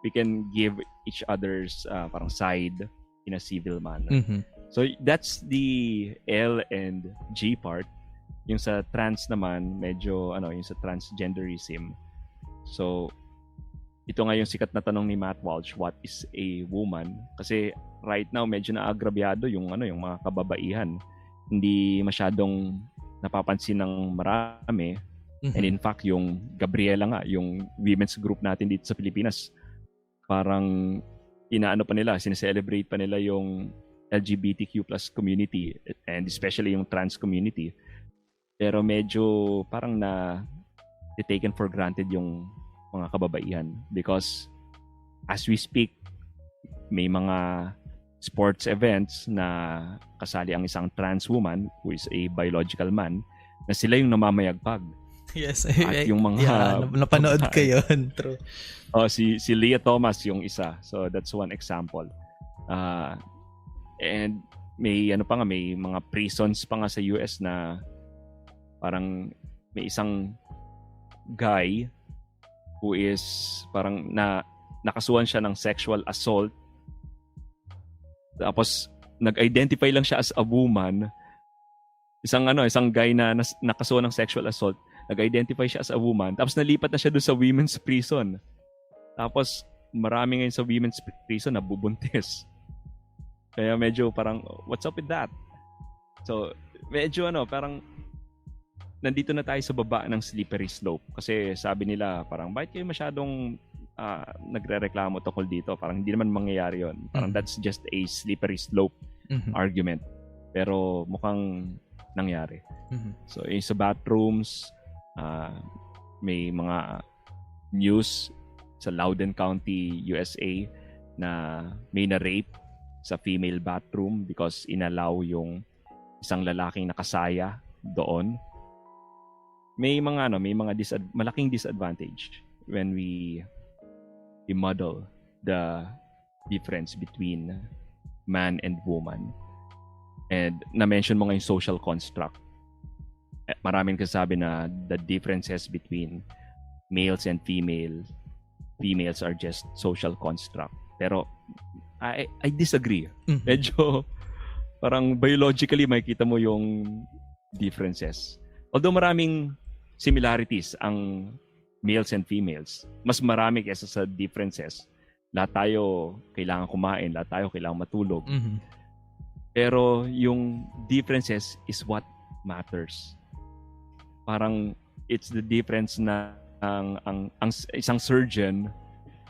we can give each other's parang side in a civil manner. Mm-hmm. So that's the L and G part. Yung sa trans naman, medyo yung sa transgenderism. So ito nga yung sikat na tanong ni Matt Walsh, what is a woman? Kasi right now medyo naagrabyado yung mga kababaihan. Hindi masyadong napapansin ng marami. And in fact, yung Gabriela nga, yung women's group natin dito sa Pilipinas, parang sineselebrate pa nila yung LGBTQ+ community and especially yung trans community. Pero medyo parang taken for granted yung mga kababaihan because as we speak, may mga sports events na kasali ang isang trans woman who is a biological man na sila yung namamayagpag. Yes. At yung mga napanood ko yun. True. Si Leah Thomas yung isa. So that's one example. And may may mga prisons pa nga sa US na parang may isang guy who is parang nakasuhan siya ng sexual assault. Tapos nag-identify lang siya as a woman. Isang guy na nakasuhan ng sexual assault, nag-identify siya as a woman. Tapos nalipat na siya doon sa women's prison. Tapos marami ngayon sa women's prison na bubuntis. Kaya medyo parang what's up with that? So medyo parang nandito na tayo sa baba ng slippery slope kasi sabi nila parang bakit kayo masyadong nagrereklamo tungkol dito, parang hindi naman mangyayari yon, parang that's just a slippery slope argument, pero mukhang nangyari. So sa bathrooms, may mga news sa Loudoun County, USA na may na-rape sa female bathroom because inallow yung isang lalaking nakasaya doon. May mga malaking disadvantage when we model the difference between man and woman. And na-mention mo nga yung social construct. Maraming kasabi na the differences between males and females are just social construct. Pero I disagree. Medyo parang biologically makikita mo yung differences. Although maraming similarities ang males and females. Mas marami kaysa sa differences. Lahat tayo kailangan kumain, lahat tayo kailangan matulog. Mhm. Pero yung differences is what matters. Parang it's the difference na ang isang surgeon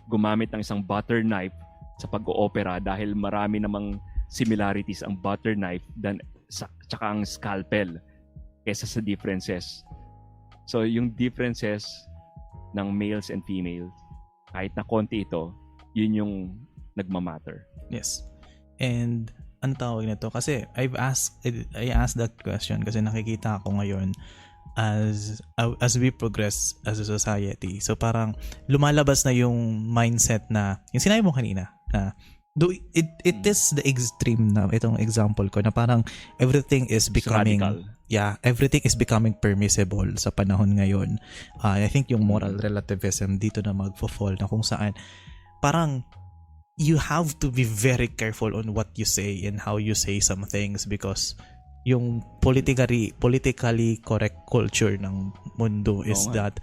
gumamit ng isang butter knife sa pag-oopera dahil marami namang similarities ang butter knife tsaka ang scalpel kaysa sa differences. So yung differences ng males and females, kahit na konti ito, yun yung nagmamatter. Yes. And ano tawag nito? Kasi I asked that question kasi nakikita ko ngayon as we progress as a society. So parang lumalabas na yung mindset na yung sinabi mo kanina na it is the extreme na itong example ko na parang everything is becoming everything is becoming permissible sa panahon ngayon. I think yung moral relativism dito na magfo-fall na kung saan parang you have to be very careful on what you say and how you say some things because yung politically correct culture ng mundo is that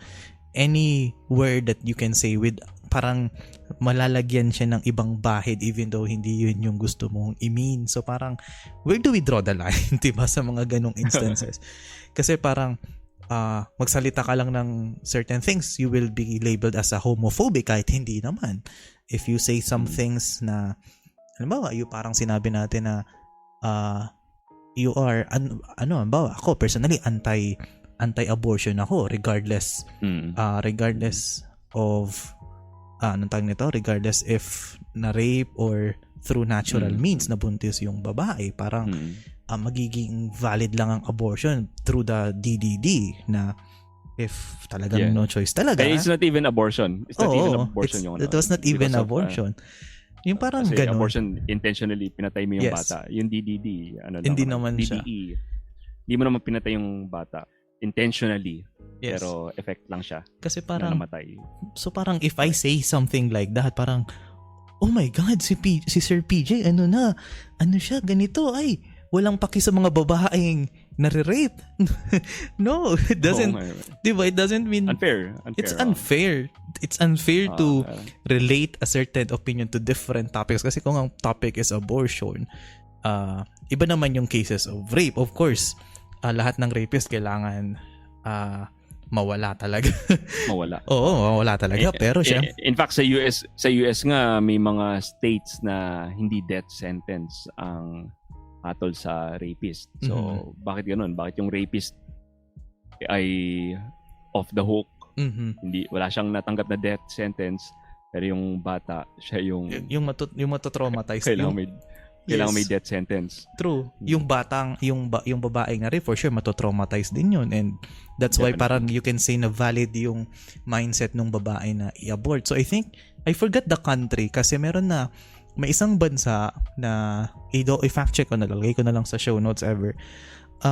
any word that you can say with parang malalagyan siya ng ibang bahid even though hindi yun yung gusto mong i-mean. So parang where do we draw the line, diba, sa mga ganong instances? Kasi parang magsalita ka lang ng certain things, you will be labeled as a homophobic kahit hindi naman. If you say some things na halimbawa, yung parang sinabi natin na you are halimbawa, ako personally anti-abortion ako regardless of anong tawag nito, regardless if na rape or through natural means na buntis yung babae, parang magiging valid lang ang abortion through the DDD na if talagang no choice talaga. It's not even abortion. It's not even abortion yung it was not even abortion. Yung parang kasi ganun. Abortion, intentionally pinatay mo yung bata. Yung DDD, hindi naman DDE, siya. Hindi mo naman pinatay yung bata. Intentionally. Yes. Pero effect lang siya. Kasi parang, na namatay. So parang if I say something like that, parang, oh my God, si Sir PJ, ano siya, ganito, ay, walang paki sa mga babaeng nare-rape. No, it doesn't, diba, it doesn't mean, unfair. It's unfair. It's unfair to relate a certain opinion to different topics. Kasi kung ang topic is abortion, iba naman yung cases of rape. Of course, lahat ng rapist kailangan mawala talaga. Mawala. Oo, mawala talaga. Pero siya... In fact, sa US nga, may mga states na hindi death sentence ang hatol sa rapist. So, bakit ganun? Bakit yung rapist ay off the hook? Hindi, wala siyang natanggap na death sentence, pero yung bata, siya yung... Yung matotraumatize. Kailangan may death sentence. True. Yung batang, yung babae nga rin, for sure, matotraumatize din yun. And that's why parang you can say na valid yung mindset ng babae na i-abort. So I think, I forgot the country kasi may isang bansa na, i-fact check ko na, lalagay ko na lang sa show notes ever.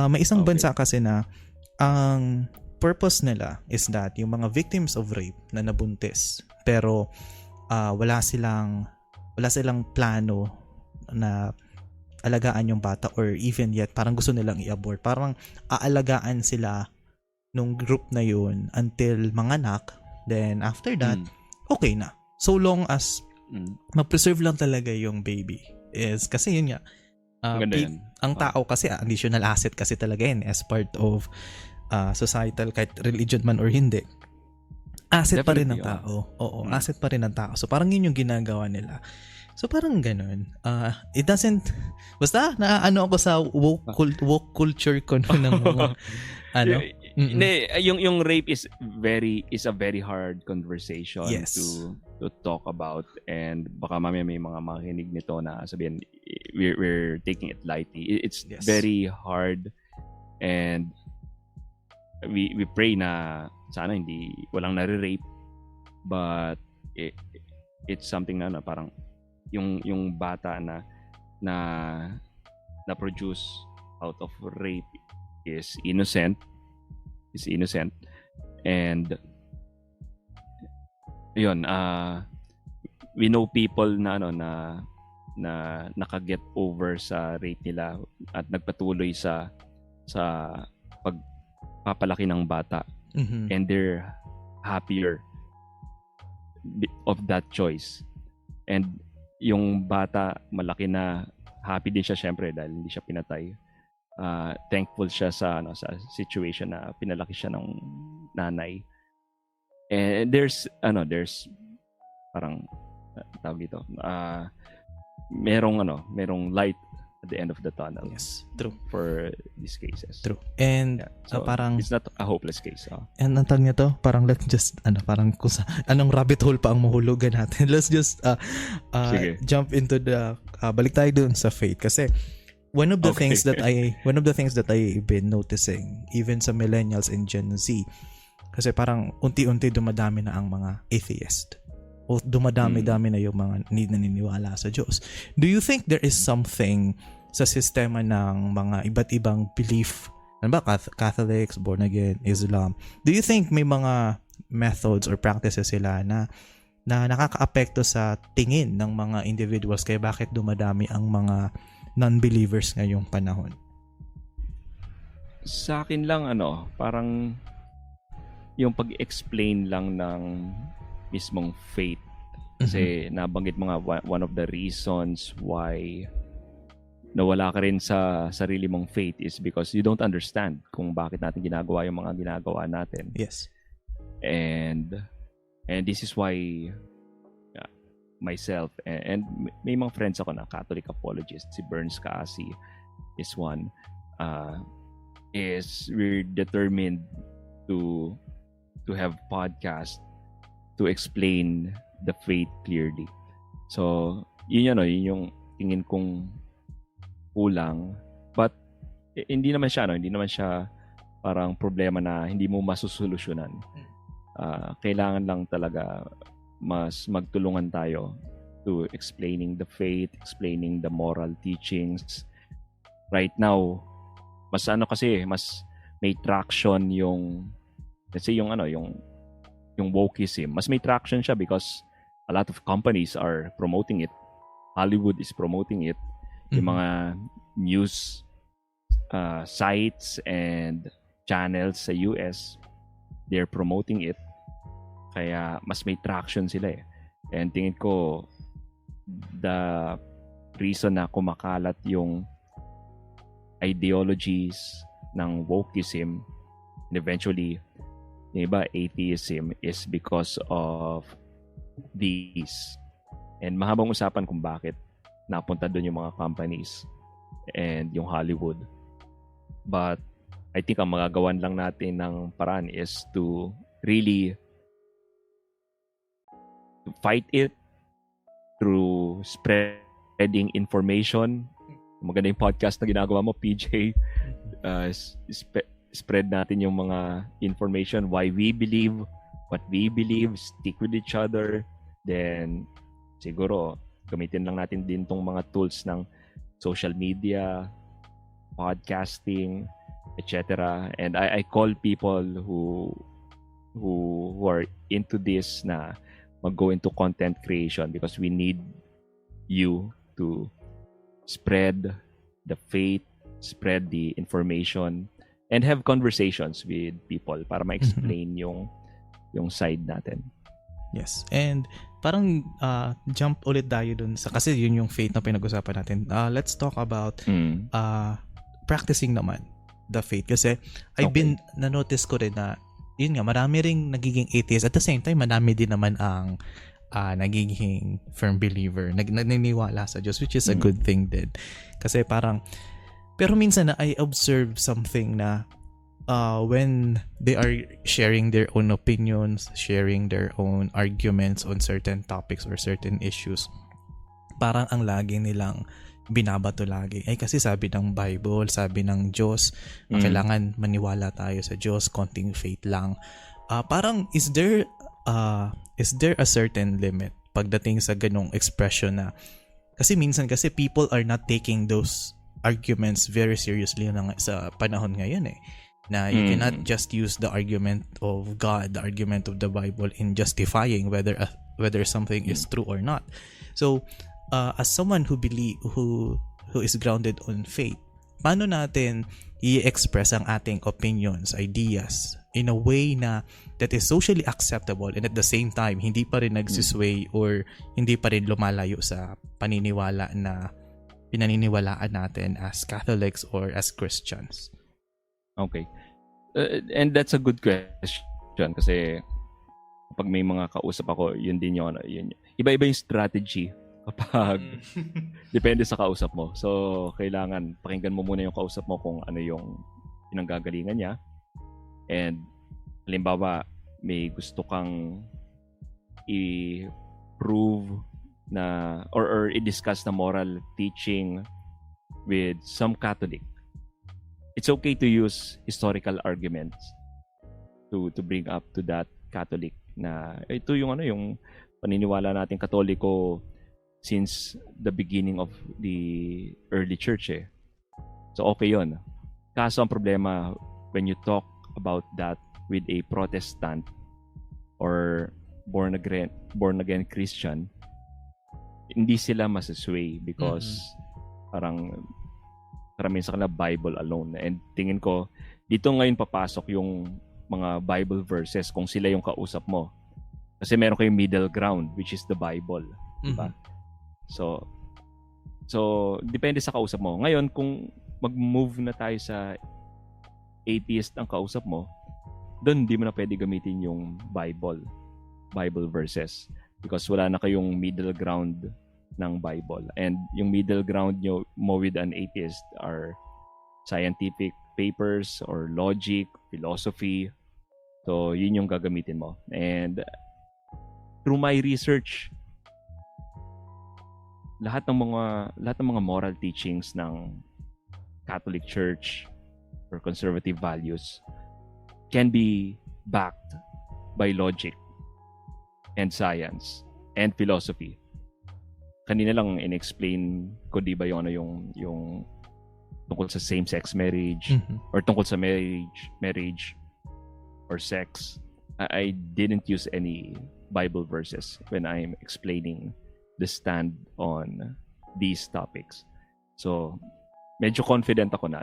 May isang bansa kasi na, ang purpose nila is that yung mga victims of rape na nabuntis, pero wala silang plano na alagaan yung bata or even yet parang gusto nilang i-abort. Parang aalagaan sila nung group na yun until manganak. Then after that, okay na. So long as ma-preserve lang talaga yung baby. Is kasi yun nga. Ang tao kasi additional asset kasi talaga yun as part of societal, kahit religion man or hindi. Asset pa rin ng tao. Oo, asset pa rin ng tao. So parang yun yung ginagawa nila. So parang ganun. It doesn't, basta naano ako sa woke culture ko ng mga yung rape is a very hard conversation to talk about, and baka mamaya may mga makinig nito na sabihin we're taking it lightly. It's very hard, and we pray na sana walang nare-rape, but it's something na parang yung bata na produce out of rape is innocent, and yun, we know people na nakaget over sa rape nila at nagpatuloy sa pagpapalaki ng bata. and they're happier of that choice. And yung bata, malaki na happy din siya syempre dahil hindi siya pinatay. Thankful siya sa situation na pinalaki siya ng nanay. And there's parang tawag dito, merong light at the end of the tunnel. Yes, true. For these cases. True. And so parang it's not a hopeless case. And ang tawag nito, parang let's just parang kung anong rabbit hole pa ang mahulugan natin. Let's just jump into the balik tayo dun sa faith kasi one of the things that I've been noticing even sa millennials and Gen Z kasi parang unti-unti dumadami na ang mga atheist. O dumadami-dami na yung mga naniniwala sa Diyos. Do you think there is something sa sistema ng mga iba't ibang belief, ano ba, Catholics, born again, Islam, do you think may mga methods or practices sila na nakakaapekto sa tingin ng mga individuals kaya bakit dumadami ang mga non-believers ngayong panahon? Sa akin lang parang yung pag-explain lang ng mismong faith. Kasi nabanggit mo nga one of the reasons why nawala ka rin sa sarili mong faith is because you don't understand kung bakit natin ginagawa yung mga ginagawa natin. Yes. And this is why myself and may mga friends ako na Catholic apologist, si Burns Kasi is one, is we're determined to have podcast to explain the faith clearly. So, yun yung tingin kong kulang. But hindi naman siya parang problema na hindi mo masusolusyonan. Kailangan lang talaga mas magtulungan tayo to explaining the faith, explaining the moral teachings. Right now, mas may traction yung let's say yung wokeism. Mas may traction siya because a lot of companies are promoting it. Hollywood is promoting it. Yung mga news sites and channels sa US, they're promoting it. Kaya mas may traction sila eh. And tingin ko the reason na kumakalat yung ideologies ng wokeism and eventually yung iba atheism is because of these. And mahabang usapan kung bakit napunta doon yung mga companies and yung Hollywood. But I think ang magagawan lang natin ng paraan is to really fight it through spreading information. Maganda yung podcast na ginagawa mo, PJ. Spread natin yung mga information, why we believe, what we believe, stick with each other. Then, siguro, gamitin lang natin din tong mga tools ng social media, podcasting, etc. And I call people who are into this na mag-go into content creation because we need you to spread the faith, spread the information, and have conversations with people para ma-explain yung side natin. Yes. And parang jump ulit tayo dun sa kasi yun yung faith na pinag-usapan natin. Let's talk about practicing naman the faith kasi I've been na-notice ko rin na yun nga marami ring nagiging atheist at the same time marami din naman ang nagiging firm believer, naniniwala sa Diyos, which is a good thing din. Kasi parang pero minsan na I observe something na when they are sharing their own opinions, sharing their own arguments on certain topics or certain issues, parang ang lagi nilang binabato lagi. Ay kasi sabi ng Bible, sabi ng Diyos, kailangan maniwala tayo sa Diyos, konting faith lang. Parang is there a certain limit pagdating sa ganong expression na kasi minsan kasi people are not taking those arguments very seriously na sa panahon ngayon eh. Na you cannot just use the argument of God, the argument of the Bible in justifying whether something is true or not. So, as someone who is grounded on faith, paano natin i-express ang ating opinions, ideas in a way na that is socially acceptable and at the same time hindi pa rin nagsisway or hindi pa rin lumalayo sa paniniwala na pinaniniwalaan natin as Catholics or as Christians. Okay. And that's a good question kasi kapag may mga kausap ako, yun din yung yun. Iba-iba yung strategy kapag depende sa kausap mo. So, kailangan pakinggan mo muna yung kausap mo kung ano yung pinanggagalingan niya. And halimbawa, may gusto kang i-prove na or i-discuss na moral teaching with some Catholic. It's okay to use historical arguments to bring up to that Catholic na ito yung yung paniniwala nating Katoliko since the beginning of the early church eh. So okay yun. Kaso ang problema when you talk about that with a Protestant or born again Christian, hindi sila masasway because parang karamihan sa kanila Bible alone. And tingin ko dito ngayon papasok yung mga Bible verses kung sila yung kausap mo. Kasi meron kayong middle ground which is the Bible. Diba? So depende sa kausap mo. Ngayon, kung mag-move na tayo sa atheist ang kausap mo, doon hindi mo na pwede gamitin yung Bible verses because wala na kayong middle ground ng Bible. And yung middle ground mo with an atheist are scientific papers or logic, philosophy. So, yun yung gagamitin mo. And through my research, lahat ng mga moral teachings ng Catholic Church or conservative values can be backed by logic and science and philosophy. Kanina lang in-explain ko di ba yung tungkol sa same-sex marriage or tungkol sa marriage or sex. I didn't use any Bible verses when I'm explaining the stand on these topics. So, medyo confident ako na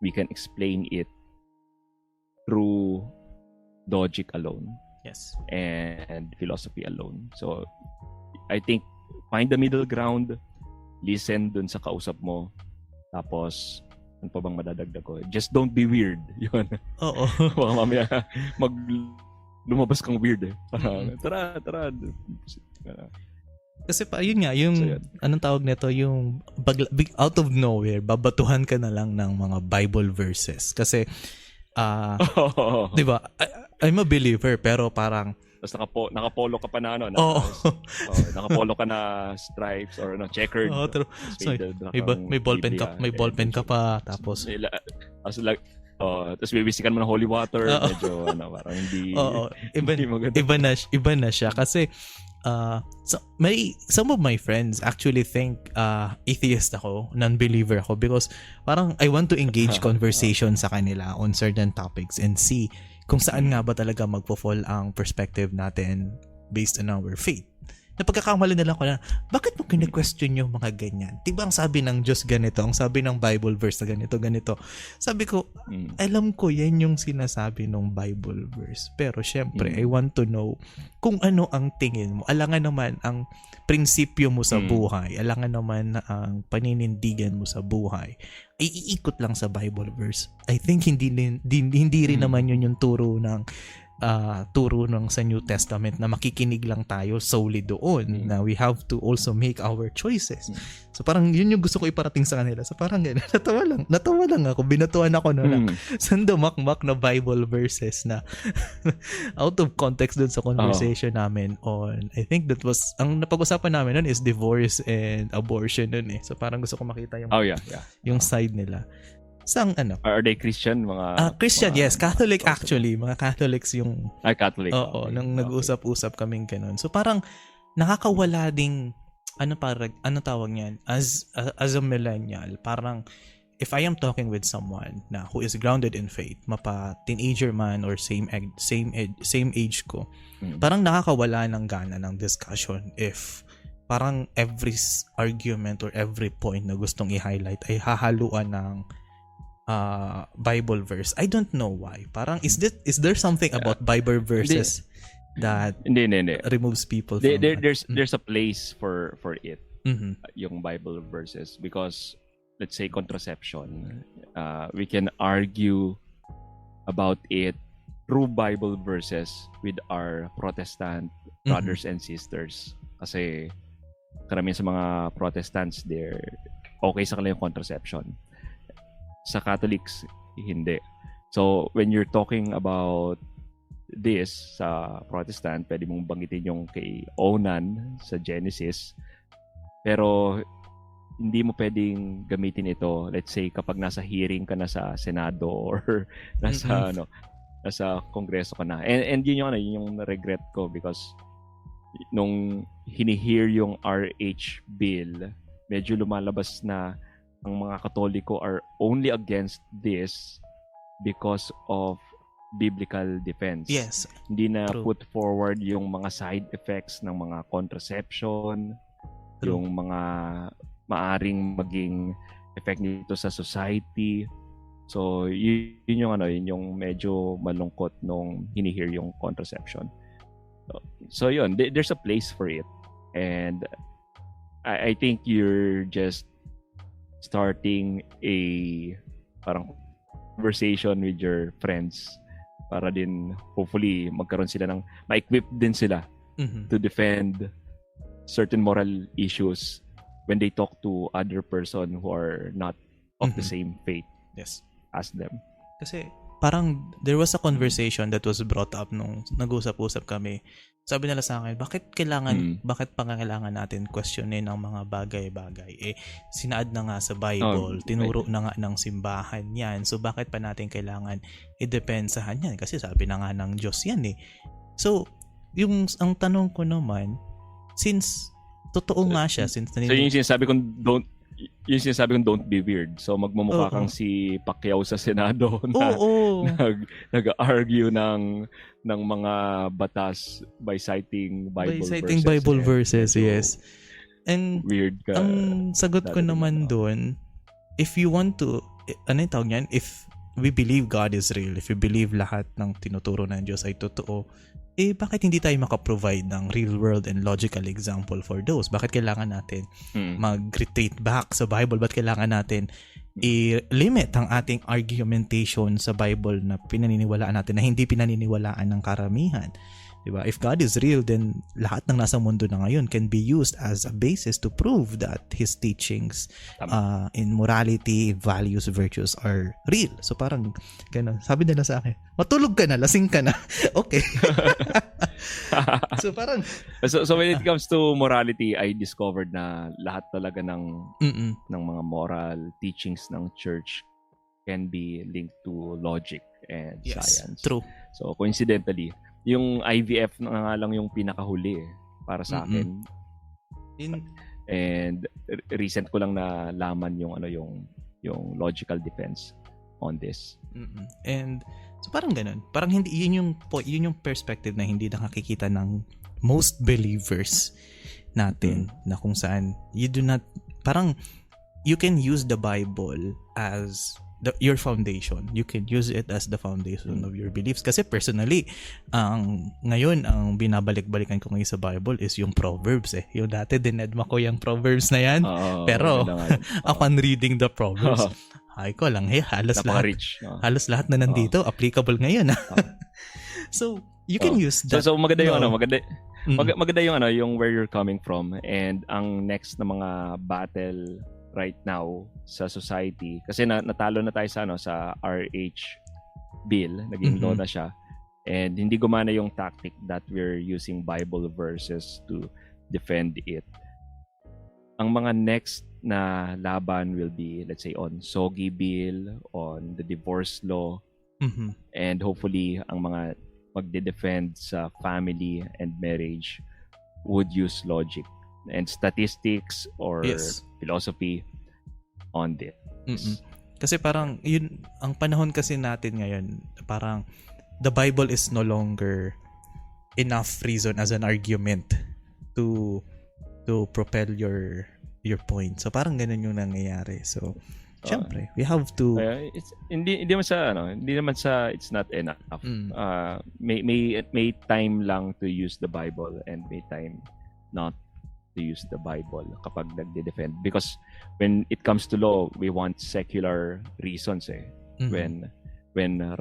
we can explain it through logic alone. Yes. And philosophy alone. So, I think find the middle ground, listen dun sa kausap mo, tapos ano pa bang madadagdag ko? Just don't be weird. Yun. Oo. Baka mamaya lumabas kang weird eh. Tara. Kasi pa, yun nga, yung, So, yun. anong tawag nito, yung out of nowhere, babatuhan ka na lang ng mga Bible verses. Kasi, di ba, I'm a believer, pero parang, tapos nakapolo ka pa na nakapolo ka na stripes or checkered. Oh, true. So, may ballpen ka pa, tapos tapos bibisikan mo ng holy water, medyo parang hindi iba na siya kasi some of my friends actually think atheist ako, non-believer ako because parang I want to engage conversation sa kanila on certain topics and see kung saan nga ba talaga magpo-fall ang perspective natin based on our faith. Napagkakamali na lang ko na, bakit mo kine-question yung mga ganyan? Diba ang sabi ng Diyos ganito, ang sabi ng Bible verse na ganito. Sabi ko, alam ko yan yung sinasabi ng Bible verse. Pero syempre, I want to know kung ano ang tingin mo. Alangan naman ang prinsipyo mo sa buhay. Alangan naman ang paninindigan mo sa buhay. Ay iikot lang sa Bible verse. I think hindi rin naman yun yung turo ng sa New Testament na makikinig lang tayo solely doon na we have to also make our choices. So parang yun yung gusto ko iparating sa kanila. So parang ganun, natawa lang ako, binatuan ako na sandamakmak na Bible verses na out of context dun sa conversation namin on, I think that was, ang napag-usapan namin nun is divorce and abortion nun eh. So parang gusto ko makita yung yung side nila. Sang ano? Are they Christian? Christian, yes. Catholic actually. Mga Catholics yung... Catholic. Oo, nung nag-usap-usap kaming ganun. So parang nakakawala ding, ano tawag niyan? As a millennial, parang if I am talking with someone na who is grounded in faith, mapa teenager man or same age ko, parang nakakawala ng gana ng discussion if parang every argument or every point na gustong i-highlight ay hahaluan ng Bible verse. I don't know why. Parang is there something about Bible verses that Hindi. removes people from There's a place for it. Mhm. Yung Bible verses, because let's say contraception, we can argue about it through Bible verses with our Protestant brothers and sisters, kasi karamihan sa mga Protestants, they're okay sa kanila yung contraception. Sa Catholics, hindi. So when you're talking about this sa Protestant, pwede mong banggitin yung kay Onan sa Genesis, pero hindi mo pwedeng gamitin ito, let's say, kapag nasa hearing ka na sa Senado or nasa nasa Kongreso ka na. And yun yung regret ko, because nung hinihear yung RH bill, medyo lumalabas na ang mga Katoliko are only against this because of biblical defense. Yes. Hindi na True. put forward yung mga side effects ng mga contraception, True. yung mga maaring maging effect nito sa society. So yun yung medyo malungkot nung hinihear yung contraception. So yun, there's a place for it, and I think you're just starting a parang conversation with your friends para din hopefully magkaroon sila ng ma-equip din sila to defend certain moral issues when they talk to other person who are not of the same faith Yes. as them. Kasi parang there was a conversation that was brought up nung nag-usap-usap kami. Sabi nila sa akin, bakit pangangailangan natin questionin ang mga bagay-bagay? Sinaad na nga sa Bible, tinuro na nga ng simbahan yan. So bakit pa natin kailangan i-depensahan yan? Kasi sabi na nga ng Diyos yan eh. So, ang tanong ko naman, since totoo nga siya, since So yung sinasabi kong don't be weird. So magmumukha kang si Pacquiao sa Senado na nag-argue ng mga batas by citing Bible verses. Yes. And weird ka. Ang sagot ko naman doon, if you want to, ano yung tawag niyan? If we believe God is real, if we believe lahat ng tinuturo ng Diyos ay totoo, bakit hindi tayo makaprovide ng real world and logical example for those? Bakit kailangan natin mag-retreat back sa Bible? Bakit kailangan natin i-limit ang ating argumentation sa Bible na pinaniniwalaan natin na hindi pinaniniwalaan ng karamihan? Diba? If God is real, then lahat ng nasa mundo na ngayon can be used as a basis to prove that His teachings in morality, values, virtues are real. So parang ganun. Sabi nila sa akin, matulog ka na, lasing ka na. Okay. So parang so when it comes to morality, I discovered na lahat talaga ng mga moral teachings ng church can be linked to logic and science. True. So coincidentally, yung IVF na nga lang yung pinakahuli para sa akin. And recent ko lang na laman yung logical defense on this. And so parang ganun. Parang hindi yun yung perspective na hindi nakakikita ng most believers natin na kung saan you can use the Bible as your foundation. You can use it as the foundation of your beliefs. Kasi personally, ngayon, ang binabalik-balikan ko ngayon sa Bible is yung Proverbs eh. Yung dati, dinedma ko yung Proverbs na yan. Pero, upon reading the Proverbs, ay ko lang, halos lahat na nandito, applicable ngayon. So, you can use that. So maganda yung maganda yung where you're coming from, and ang next na mga battle right now sa society, kasi natalo na tayo sa RH bill, naging law na siya, and hindi gumana yung tactic that we're using Bible verses to defend it. Ang mga next na laban will be, let's say, on SOGI bill, on the divorce law, and hopefully ang mga magde-defend sa family and marriage would use logic and statistics or philosophy on it. Kasi parang yun, ang panahon kasi natin ngayon, parang the Bible is no longer enough reason as an argument to to propel your point. So parang ganun yung nangyayari. So syempre, we have to hindi naman sa it's not enough. May time lang to use the Bible and may time not to use the Bible kapag nagde-defend, because when it comes to law, we want secular reasons when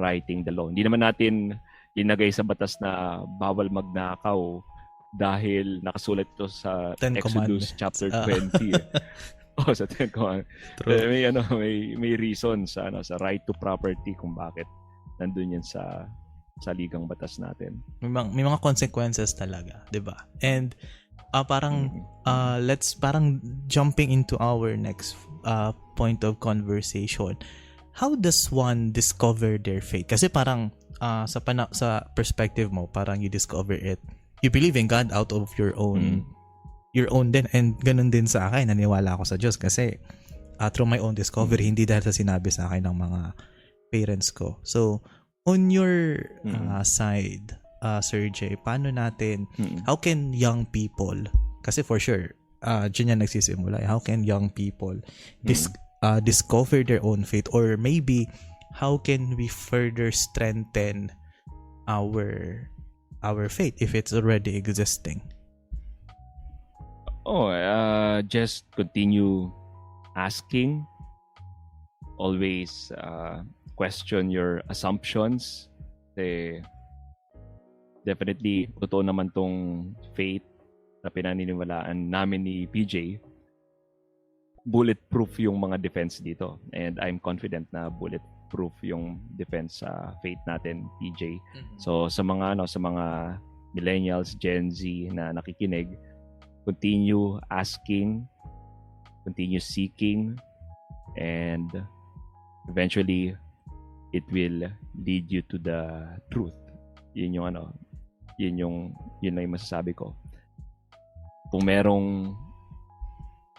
writing the law. Hindi naman natin linagay sa batas na bawal magnakaw dahil nakasulat ito sa Exodus chapter 20. Sa Ten Commandments. May reason sa right to property kung bakit nandun yan sa ligang batas natin. May mga consequences talaga, 'di ba? And let's jumping into our next point of conversation. How does one discover their faith? Kasi parang sa perspective mo, parang you discover it. You believe in God out of your own din, and ganun din sa akin. Naniwala ako sa Diyos kasi through my own discovery, hindi dahil sa sinabi sa akin ng mga parents ko. So on your side, Sir Jay, paano natin, how can young people, kasi for sure, dyan yan nagsisimula, how can young people discover their own faith, or maybe how can we further strengthen our faith if it's already existing? Just continue asking. Always question your assumptions. Definitely, totoo naman tong faith na pinaniniwalaan namin ni PJ. Bulletproof yung mga defense dito. And I'm confident na bulletproof yung defense sa faith natin, PJ. So sa mga millennials, Gen Z na nakikinig, continue asking, continue seeking, and eventually it will lead you to the truth. Yun yung masasabi ko. Kung merong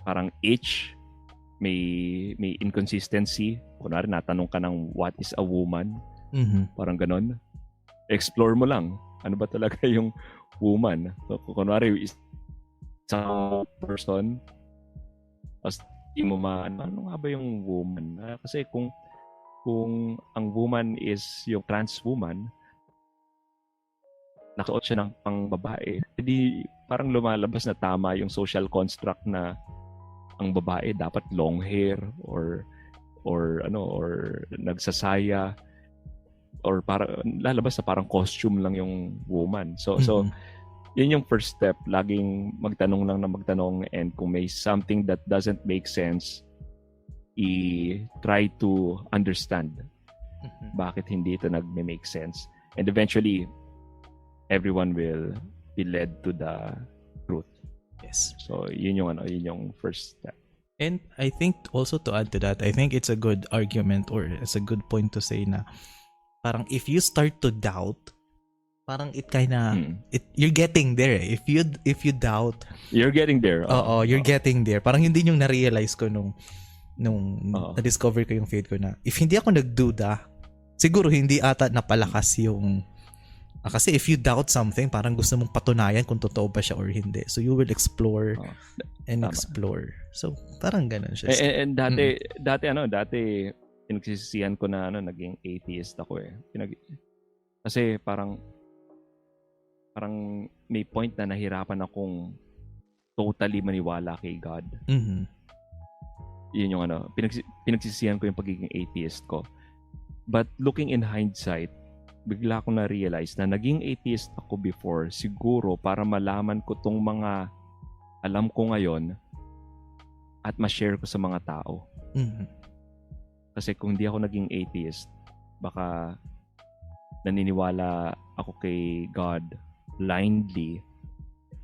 parang itch, may inconsistency, kunwari natanong ka ng what is a woman, parang ganon, explore mo lang ano ba talaga yung woman. So, kunwari isang person, tapos di mo ano nga ba yung woman? Kasi kung ang woman is yung trans woman, nakasuot siya ng pang babae, hindi parang lumalabas na tama yung social construct na ang babae dapat long hair or nagsasaya, or para lalabas na parang costume lang yung woman. So yun yung first step, laging magtanong lang na magtanong, and kung may something that doesn't make sense, try to understand bakit hindi ito nagme-make sense, and eventually everyone will be led to the truth. Yes. So yun yung first step. And I think also to add to that, I think it's a good argument, or it's a good point to say na parang if you start to doubt, parang it kinda you're getting there. If you doubt, you're getting there. You're getting there. Parang hindi yung na-realize ko nung na-discover ko yung faith ko na if hindi ako nagduda, siguro hindi ata napalakas yung kasi if you doubt something, parang gusto mong patunayan kung totoo ba siya or hindi. So you will explore and tama. Explore. So parang ganun siya. And dati pinagsisisihan ko na naging atheist ako eh. Kasi parang may point na nahirapan akong totally maniwala kay God. Yun yung pinagsisisihan ko yung pagiging atheist ko. But looking in hindsight, bigla ko na-realize na naging atheist ako before siguro para malaman ko tong mga alam ko ngayon at ma-share ko sa mga tao. Kasi kung di ako naging atheist, baka naniniwala ako kay God blindly,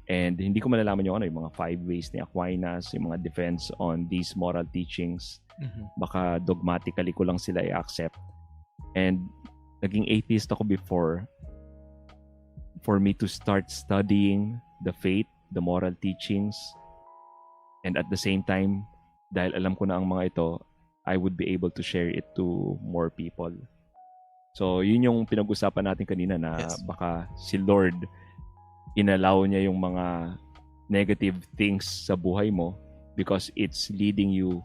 and hindi ko malalaman yung mga 5 ways ni Aquinas, yung mga defense on these moral teachings. Baka dogmatically ko lang sila i-accept. And naging atheist ako before for me to start studying the faith, the moral teachings, and at the same time, dahil alam ko na ang mga ito, I would be able to share it to more people. So, yun yung pinag-usapan natin kanina na baka si Lord inallow niya yung mga negative things sa buhay mo because it's leading you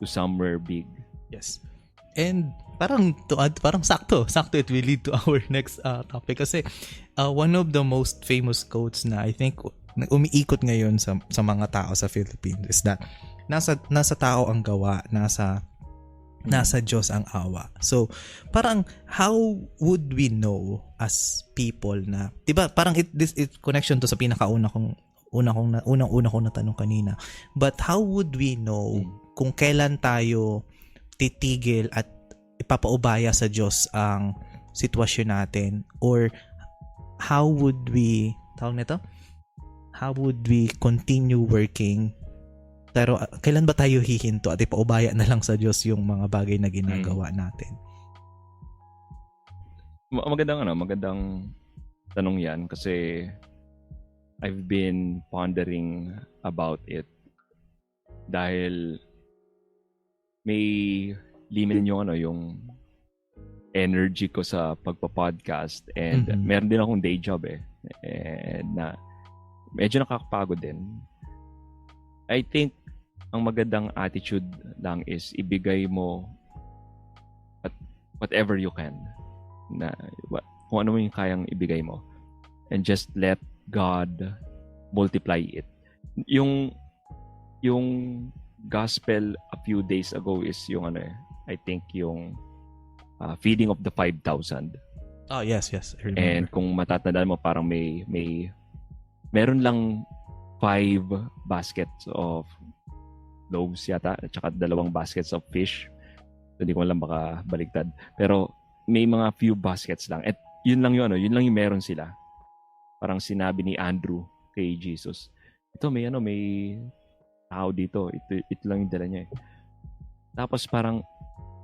to somewhere big. Yes. And parang to add, parang sakto it will lead to our next topic kasi one of the most famous quotes na I think umiikot ngayon sa mga tao sa Philippines is that nasa tao ang gawa, nasa Diyos ang awa. So parang how would we know as people na 'di ba parang it connection to sa unang kong natanong kanina, but how would we know kung kailan tayo titigil at ipapaubaya sa Diyos ang sitwasyon natin, or how would we continue working, pero kailan ba tayo hihinto at ipaubaya na lang sa Diyos yung mga bagay na ginagawa natin? Magandang tanong yan kasi I've been pondering about it dahil may limit yung energy ko sa pagpa-podcast and meron din akong day job na medyo nakakapagod din. I think ang magandang attitude lang is ibigay mo at whatever you can, na kung ano yung kayang ibigay mo, and just let God multiply it. Yung gospel a few days ago is yung I think yung feeding of the 5,000. Oh, yes, I remember. And kung matatandaan mo, parang meron lang 5 baskets of loaves yata at saka 2 baskets of fish. Hindi ko alam, baka baligtad. Pero may mga few baskets lang. At yun lang yung meron sila. Parang sinabi ni Andrew kay Jesus, ito may tao dito. Ito lang yung dala niya. Tapos parang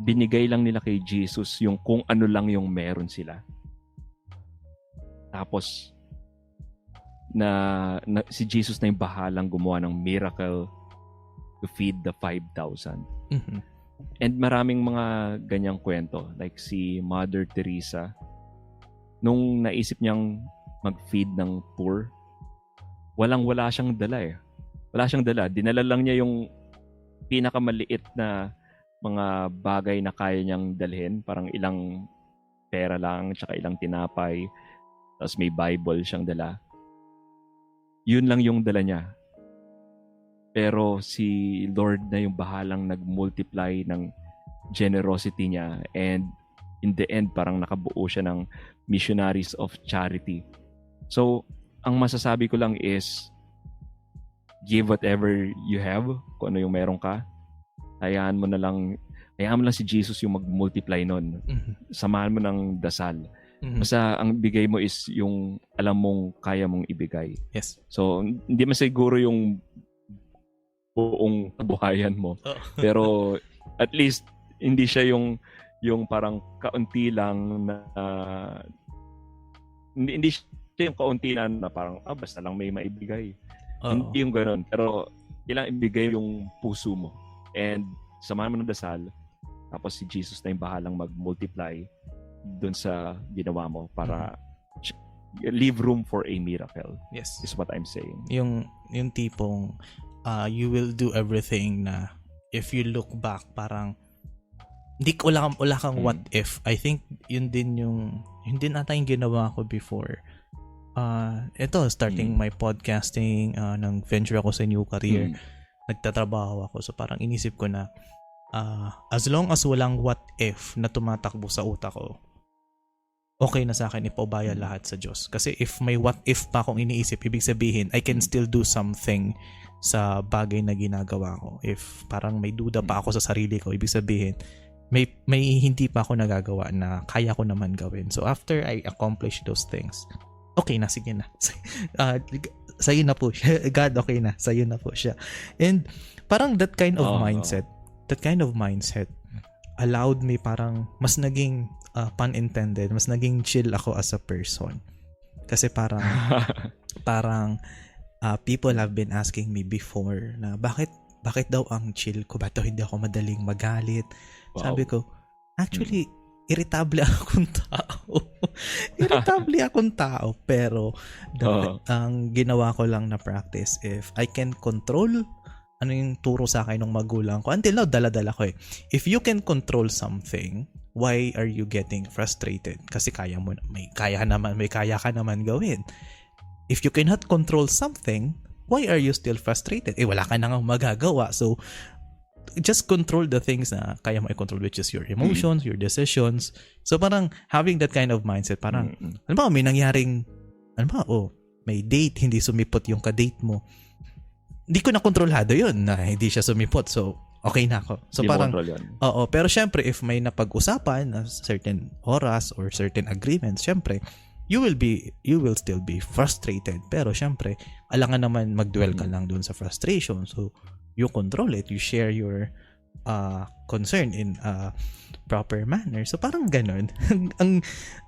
binigay lang nila kay Jesus yung kung ano lang yung meron sila. Tapos na si Jesus na yung bahalang gumawa ng miracle to feed the 5,000. Mm-hmm. And maraming mga ganyang kwento. Like si Mother Teresa, nung naisip niyang mag-feed ng poor, wala siyang dala Wala siyang dala. Dinala lang niya yung pinakamaliit na mga bagay na kaya niyang dalhin. Parang ilang pera lang, tsaka ilang tinapay. Tapos may Bible siyang dala. Yun lang yung dala niya. Pero si Lord na yung bahalang nag-multiply ng generosity niya. And in the end, parang nakabuo siya ng missionaries of charity. So, ang masasabi ko lang is, give whatever you have, kung ano yung meron ka. Hayaan mo lang si Jesus yung mag-multiply nun. Mm-hmm. Samahan mo ng dasal. Mm-hmm. Basta ang bigay mo is yung alam mong kaya mong ibigay. Yes. So, hindi man siguro yung buong buhayan mo. Oh. Pero at least hindi siya yung parang kaunti lang na hindi siya yung kaunti na parang basta lang may maibigay. Hindi yung ganoon. Pero kailangan ibigay yung puso mo. And samahan mo ng dasal. Tapos si Jesus na yung bahalang mag-multiply dun sa ginawa mo para leave room for a miracle. Yes. Is what I'm saying. Yung tipong you will do everything na if you look back, parang wala kang what if. I think yun din ata yung ginawa ko before. Starting my podcasting, nang venture ako sa new career, nagtatrabaho ako. So parang inisip ko na as long as walang what if na tumatakbo sa utak ko, okay na sa akin ipaubaya lahat sa Diyos. Kasi if may what if pa akong iniisip, ibig sabihin I can still do something sa bagay na ginagawa ko. If parang may duda pa ako sa sarili ko, ibig sabihin may hindi pa ako nagagawa na kaya ko naman gawin. So after I accomplish those things, okay na, sige na. Sa'yo na po siya. God, okay na. Sa'yo na po siya. And parang that kind of mindset allowed me, parang mas naging pun intended, mas naging chill ako as a person. Kasi parang people have been asking me before na bakit daw ang chill ko, ba't daw hindi ako madaling magalit. Wow. Sabi ko, actually irritable akong tao. Irritable akong tao, pero ang ginawa ko lang na practice, if I can control ano yung turo sa akin ng magulang ko, until now dala-dala ko eh. If you can control something, why are you getting frustrated? Kasi kaya mo, may kaya ka naman gawin. If you cannot control something, why are you still frustrated? Wala ka nang magagawa. So just control the things na kaya mo i-control, which is your emotions, your decisions. So parang having that kind of mindset, parang ano ba, may nangyaring may date, hindi sumipot yung ka-date mo. Hindi ko na kontrolado yun na hindi siya sumipot. So okay na ako. So parang oo, pero syempre if may napag-usapan na certain oras or certain agreements, syempre you will still be frustrated. Pero syempre alangan naman mag-dwell ka lang dun sa frustration. So you control it, you share your concern in a proper manner. So parang ganun.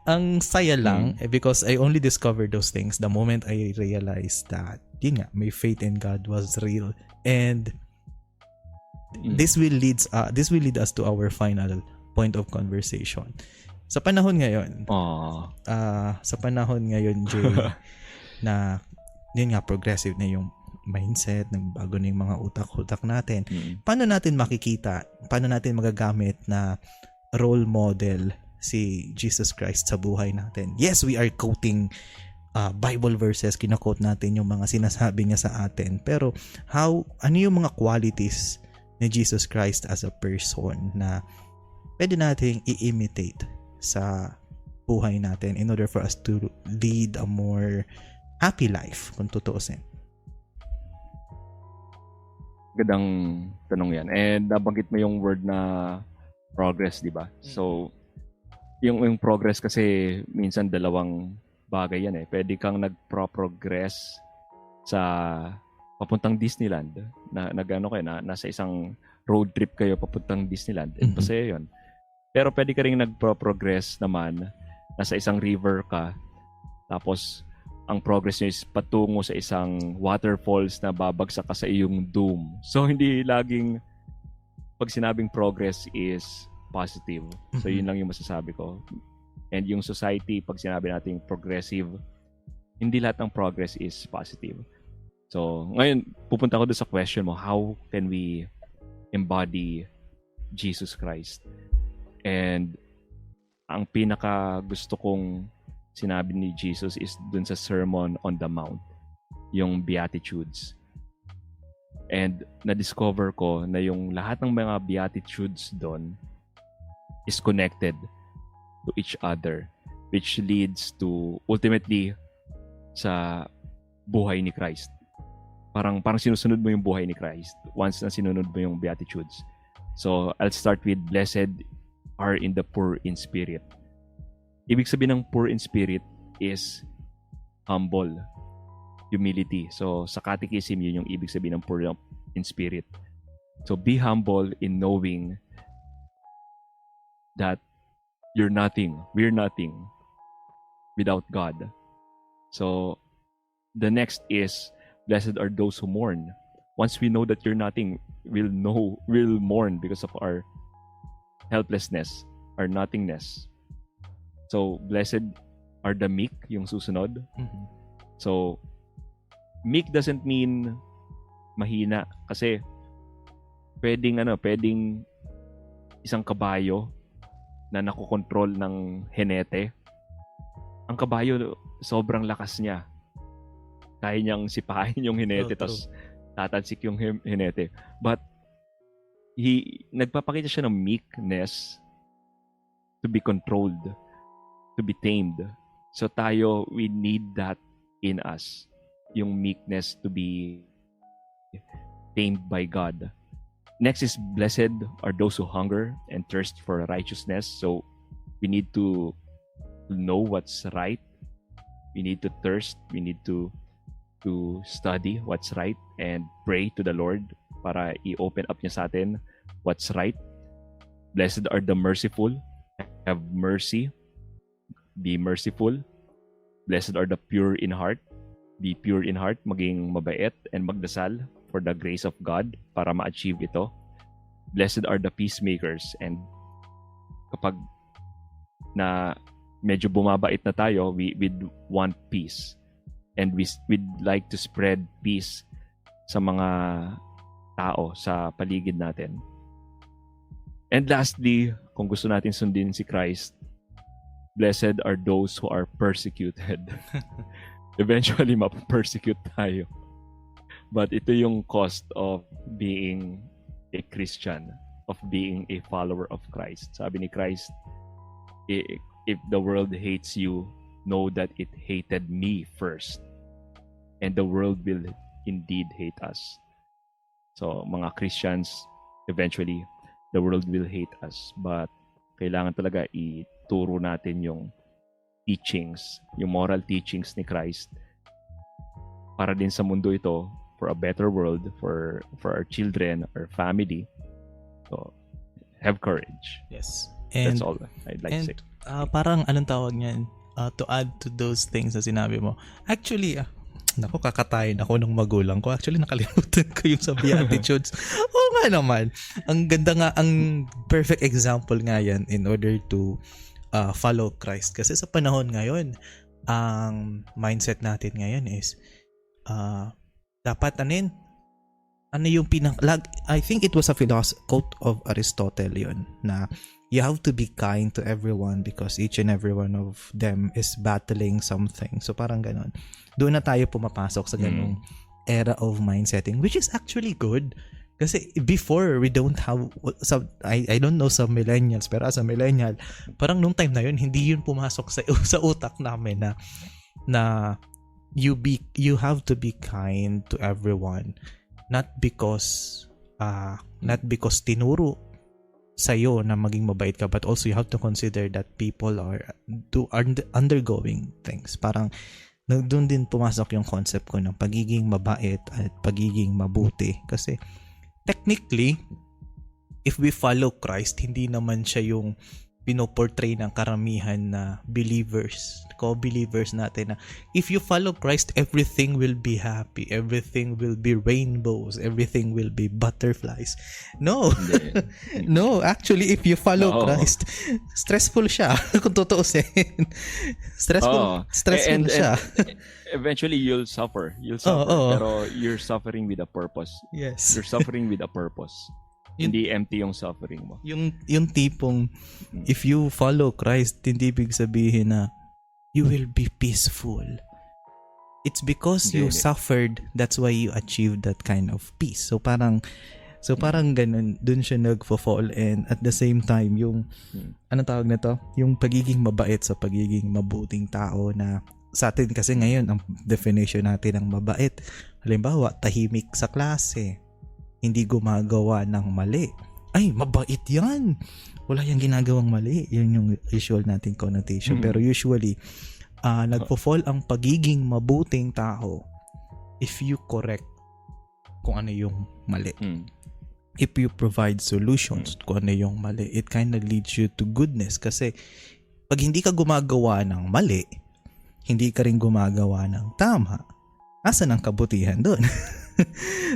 ang saya lang because I only discovered those things the moment I realized that yun nga, my faith in God was real. And this will lead us to our final point of conversation. Sa panahon ngayon, Jay, na yun nga, progressive na yung mindset, nagbago na yung mga utak-utak natin. Paano natin makikita, paano natin magagamit na role model si Jesus Christ sa buhay natin? Yes, we are quoting Bible verses, kina-quote natin yung mga sinasabi niya sa atin. Pero ano yung mga qualities ni Jesus Christ as a person na pwede nating i-imitate sa buhay natin in order for us to lead a more happy life, kung tutuusin? Gandang tanong yan. And nabanggit mo yung word na progress, di ba? So, yung progress kasi minsan dalawang bagay yan eh. Pwede kang nagpro-progress sa papuntang Disneyland. Nasa isang road trip kayo papuntang Disneyland. And masaya yun. Pero pwede ka rin nagpro-progress naman, nasa isang river ka, tapos ang progress nyo is patungo sa isang waterfalls na babagsak ka sa iyong doom. So, hindi laging pag sinabing progress is positive. So, yun lang yung masasabi ko. And yung society, pag sinabi natin progressive, hindi lahat ng progress is positive. So, ngayon, pupunta ko doon sa question mo, how can we embody Jesus Christ? And ang pinaka gusto kong sinabi ni Jesus is dun sa Sermon on the Mount, yung Beatitudes. And na-discover ko na yung lahat ng mga Beatitudes doon is connected to each other, which leads to ultimately sa buhay ni Christ. Parang sinusunod mo yung buhay ni Christ once na sinunod mo yung Beatitudes. So I'll start with blessed are in the poor in spirit. Ibig sabihin ng poor in spirit is humble, humility. So sa catechism, yun yung ibig sabihin ng poor in spirit. So be humble in knowing that we're nothing without God. So the next is blessed are those who mourn. Once we know that you're nothing, we'll mourn because of our helplessness, our nothingness. So blessed are the meek, yung susunod. So meek doesn't mean mahina, kasi pwedeng isang kabayo na nakokontrol ng henete. Ang kabayo, sobrang lakas niya. Kaya niyang sipahin yung henete, tapos tatansik yung henete. But nagpapakita siya ng meekness to be controlled, to be tamed. So tayo, we need that in us. Yung meekness to be tamed by God. Next is blessed are those who hunger and thirst for righteousness. So we need to know what's right. We need to thirst. We need to study what's right and pray to the Lord para i-open up niya sa atin what's right. Blessed are the merciful. Have mercy. Be merciful. Blessed are the pure in heart. Be pure in heart. Maging mabait and magdasal for the grace of God para ma-achieve ito. Blessed are the peacemakers. And kapag na medyo bumabait na tayo, we'd want peace. And we'd like to spread peace sa mga tao sa paligid natin. And lastly, kung gusto natin sundin si Christ, blessed are those who are persecuted. Eventually, ma-persecute tayo. But ito yung cost of being a Christian, of being a follower of Christ. Sabi ni Christ, if the world hates you, know that it hated me first. And the world will indeed hate us. So, mga Christians, eventually, the world will hate us. But kailangan talaga ituro natin yung teachings, yung moral teachings ni Christ para din sa mundo ito, for a better world, for our children, our family. So, have courage. Yes. And that's all I'd like to say. Parang anong tawag niyan? To add to those things na sinabi mo. Actually, naku, kakatayin ako ng magulang ko. Actually, nakalimutan ko yung sa Beatitudes. Oo nga naman. Ang ganda nga, ang perfect example nga yan in order to follow Christ. Kasi sa panahon ngayon, ang mindset natin ngayon is dapat ano yung I think it was a quote of Aristotle yun, na you have to be kind to everyone because each and every one of them is battling something. So parang ganon. Doon na tayo pumapasok sa ganong era of mindsetting, which is actually good. Kasi before, we don't have, I don't know sa millennials, pero as a millennial, parang nung time na yun, hindi yun pumasok sa utak namin na you have to be kind to everyone, not because tinuro sa'yo na maging mabait ka, but also you have to consider that people are undergoing things. Parang doon din pumasok yung concept ko ng pagiging mabait at pagiging mabuti. Kasi technically, if we follow Christ, hindi naman siya yung pinoportray ng karamihan na co-believers natin na if you follow Christ, everything will be happy, everything will be rainbows, everything will be butterflies. No. No, actually, if you follow Christ, stressful siya kung tutuusin. Stressful siya. Eventually, you'll suffer. Pero you're suffering with a purpose. Yes. You're suffering with a purpose. Hindi empty yung suffering mo. Yung tipong, if you follow Christ, hindi ibig sabihin na you will be peaceful. It's because you suffered, that's why you achieved that kind of peace. So parang ganun, dun siya nagfo-fall, and at the same time, yung, anong tawag na to? Yung pagiging mabait sa pagiging mabuting tao na sa atin kasi ngayon, ang definition natin ng mabait, halimbawa, tahimik sa klase, hindi gumagawa ng mali. Ay, mabait yan. Wala yung ginagawang mali. Yun yung usual nating connotation. Pero usually, nagpo-fall ang pagiging mabuting tao if you correct kung ano yung mali. If you provide solutions kung ano yung mali, it kind of leads you to goodness. Kasi pag hindi ka gumagawa ng mali, hindi ka rin gumagawa ng tama, asan ang kabutihan doon?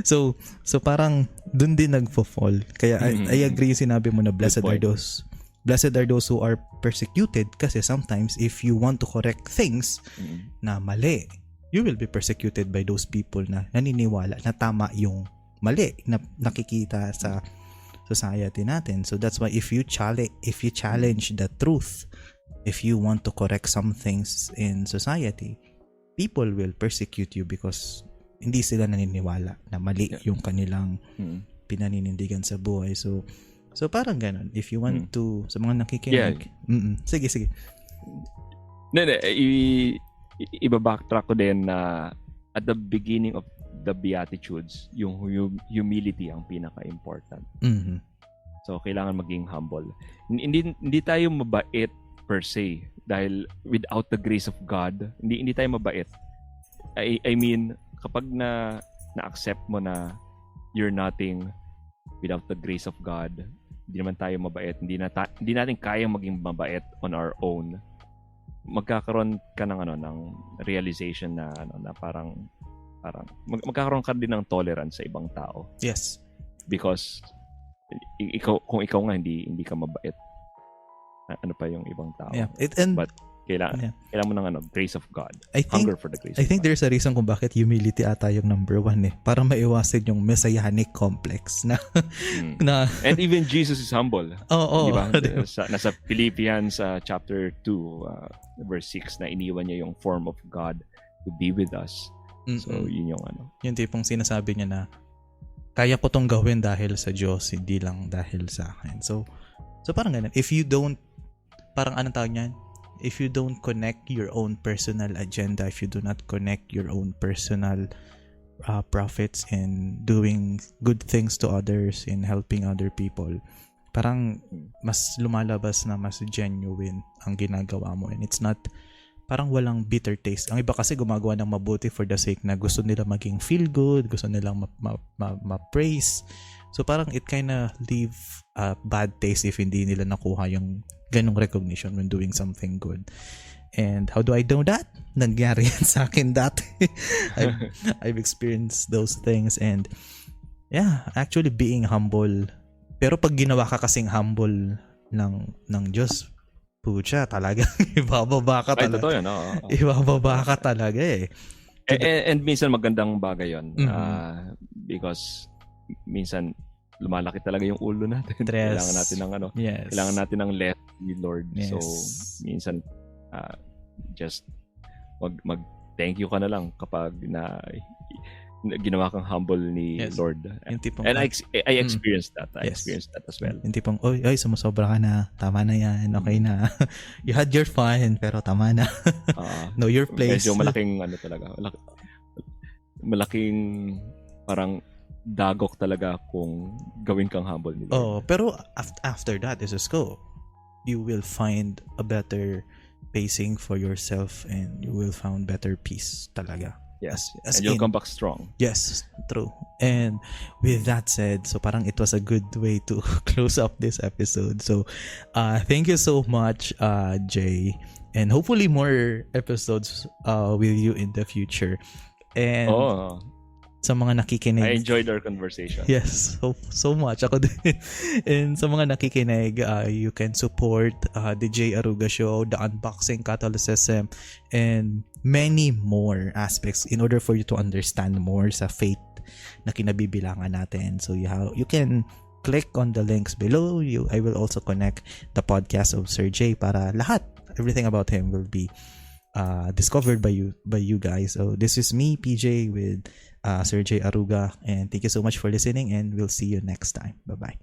so parang dun din nagfo-fall. Kaya I agree yung sinabi mo na blessed are those who are persecuted, kasi sometimes if you want to correct things na mali, you will be persecuted by those people na naniniwala na tama yung mali na nakikita sa society natin. So that's why if you challenge the truth, if you want to correct some things in society, people will persecute you because hindi sila naniniwala na mali yung kanilang pinaninindigan sa buhay. So parang ganun. If you want to, sa mga nakikinig, sige. Iba-backtrack ko din na at the beginning of the Beatitudes, yung humility ang pinaka-important. So, kailangan maging humble. Hindi tayo mabait per se dahil without the grace of God, hindi tayo mabait. I mean, kapag na-accept mo na you're nothing without the grace of God, hindi naman tayo mabait, hindi natin kayang maging mabait on our own, magkakaroon ka ng realization na parang magkakaroon ka din ng tolerance sa ibang tao. Yes. Because kung ikaw nga hindi ka mabait, ano pa yung ibang tao. Yeah. And But kailangan mo ng grace of God. I think, Hunger for the grace I of think God. there's a reason kung bakit humility ata yung number 1 eh. Para maiwasan yung messianic complex na na And even Jesus is humble. Oo. Diba? Nasa Philippians chapter 2 verse 6 na iniwan niya yung form of God to be with us. So yun yung ano. Yung tipong sinasabi niya na kaya ko tong gawin dahil sa Diyos, hindi lang dahil sa akin. So parang ganun. If you don't, parang anong tawag niyan? If you don't connect your own personal agenda, if you do not connect your own personal profits in doing good things to others, in helping other people, parang mas lumalabas na mas genuine ang ginagawa mo. And it's not, parang walang bitter taste. Ang iba kasi gumagawa ng mabuti for the sake na gusto nila maging feel good, gusto nilang ma-praise. So parang it kinda leave a bad taste if hindi nila nakuha yung ganong recognition when doing something good. And how do I know that? Nangyari yan sa akin dati. I've experienced those things, and yeah, actually being humble. Pero pag ginawa ka kasing humble ng Diyos, pucha, talaga ibababa ka talaga. Totoo yun, Ibababa ka talaga eh. And minsan magandang bagay yun. Because minsan lumalaki talaga yung ulo natin. Stress. Kailangan natin ng Yes. kailangan natin ng less ni Lord. Yes. So minsan just mag thank you ka na lang kapag ginawa kang humble ni Yes. Lord. Yung tipong, And I experienced that. I Yes. experienced that as well. yung tipong, oy, sumusobra ka na. Tama na yan. Okay na. You had your fun, pero tama na. Know your place. Medyo malaking talaga. Malaking parang dagok talaga kung gawin kang humble ni Lord. Oh, pero after that, is go. You will find a better pacing for yourself, and you will find better peace talaga. Yes. As And you'll in- come back strong. Yes, true. And with that said, so parang it was a good way to close up this episode. So, thank you so much, Jay, and hopefully more episodes with you in the future. And sa mga nakikinig, I enjoyed our conversation. yes, so much. Ako din. And sa mga nakikinig, you can support the J. Aruga Show, the Unboxing Catholicism, and many more aspects in order for you to understand more sa faith na kinabibilangan natin. So you can click on the links below. I will also connect the podcast of Sir J para everything about him will be discovered by you guys. So this is me, PJ, with Sir J. Aruga, and thank you so much for listening, and we'll see you next time. Bye-bye.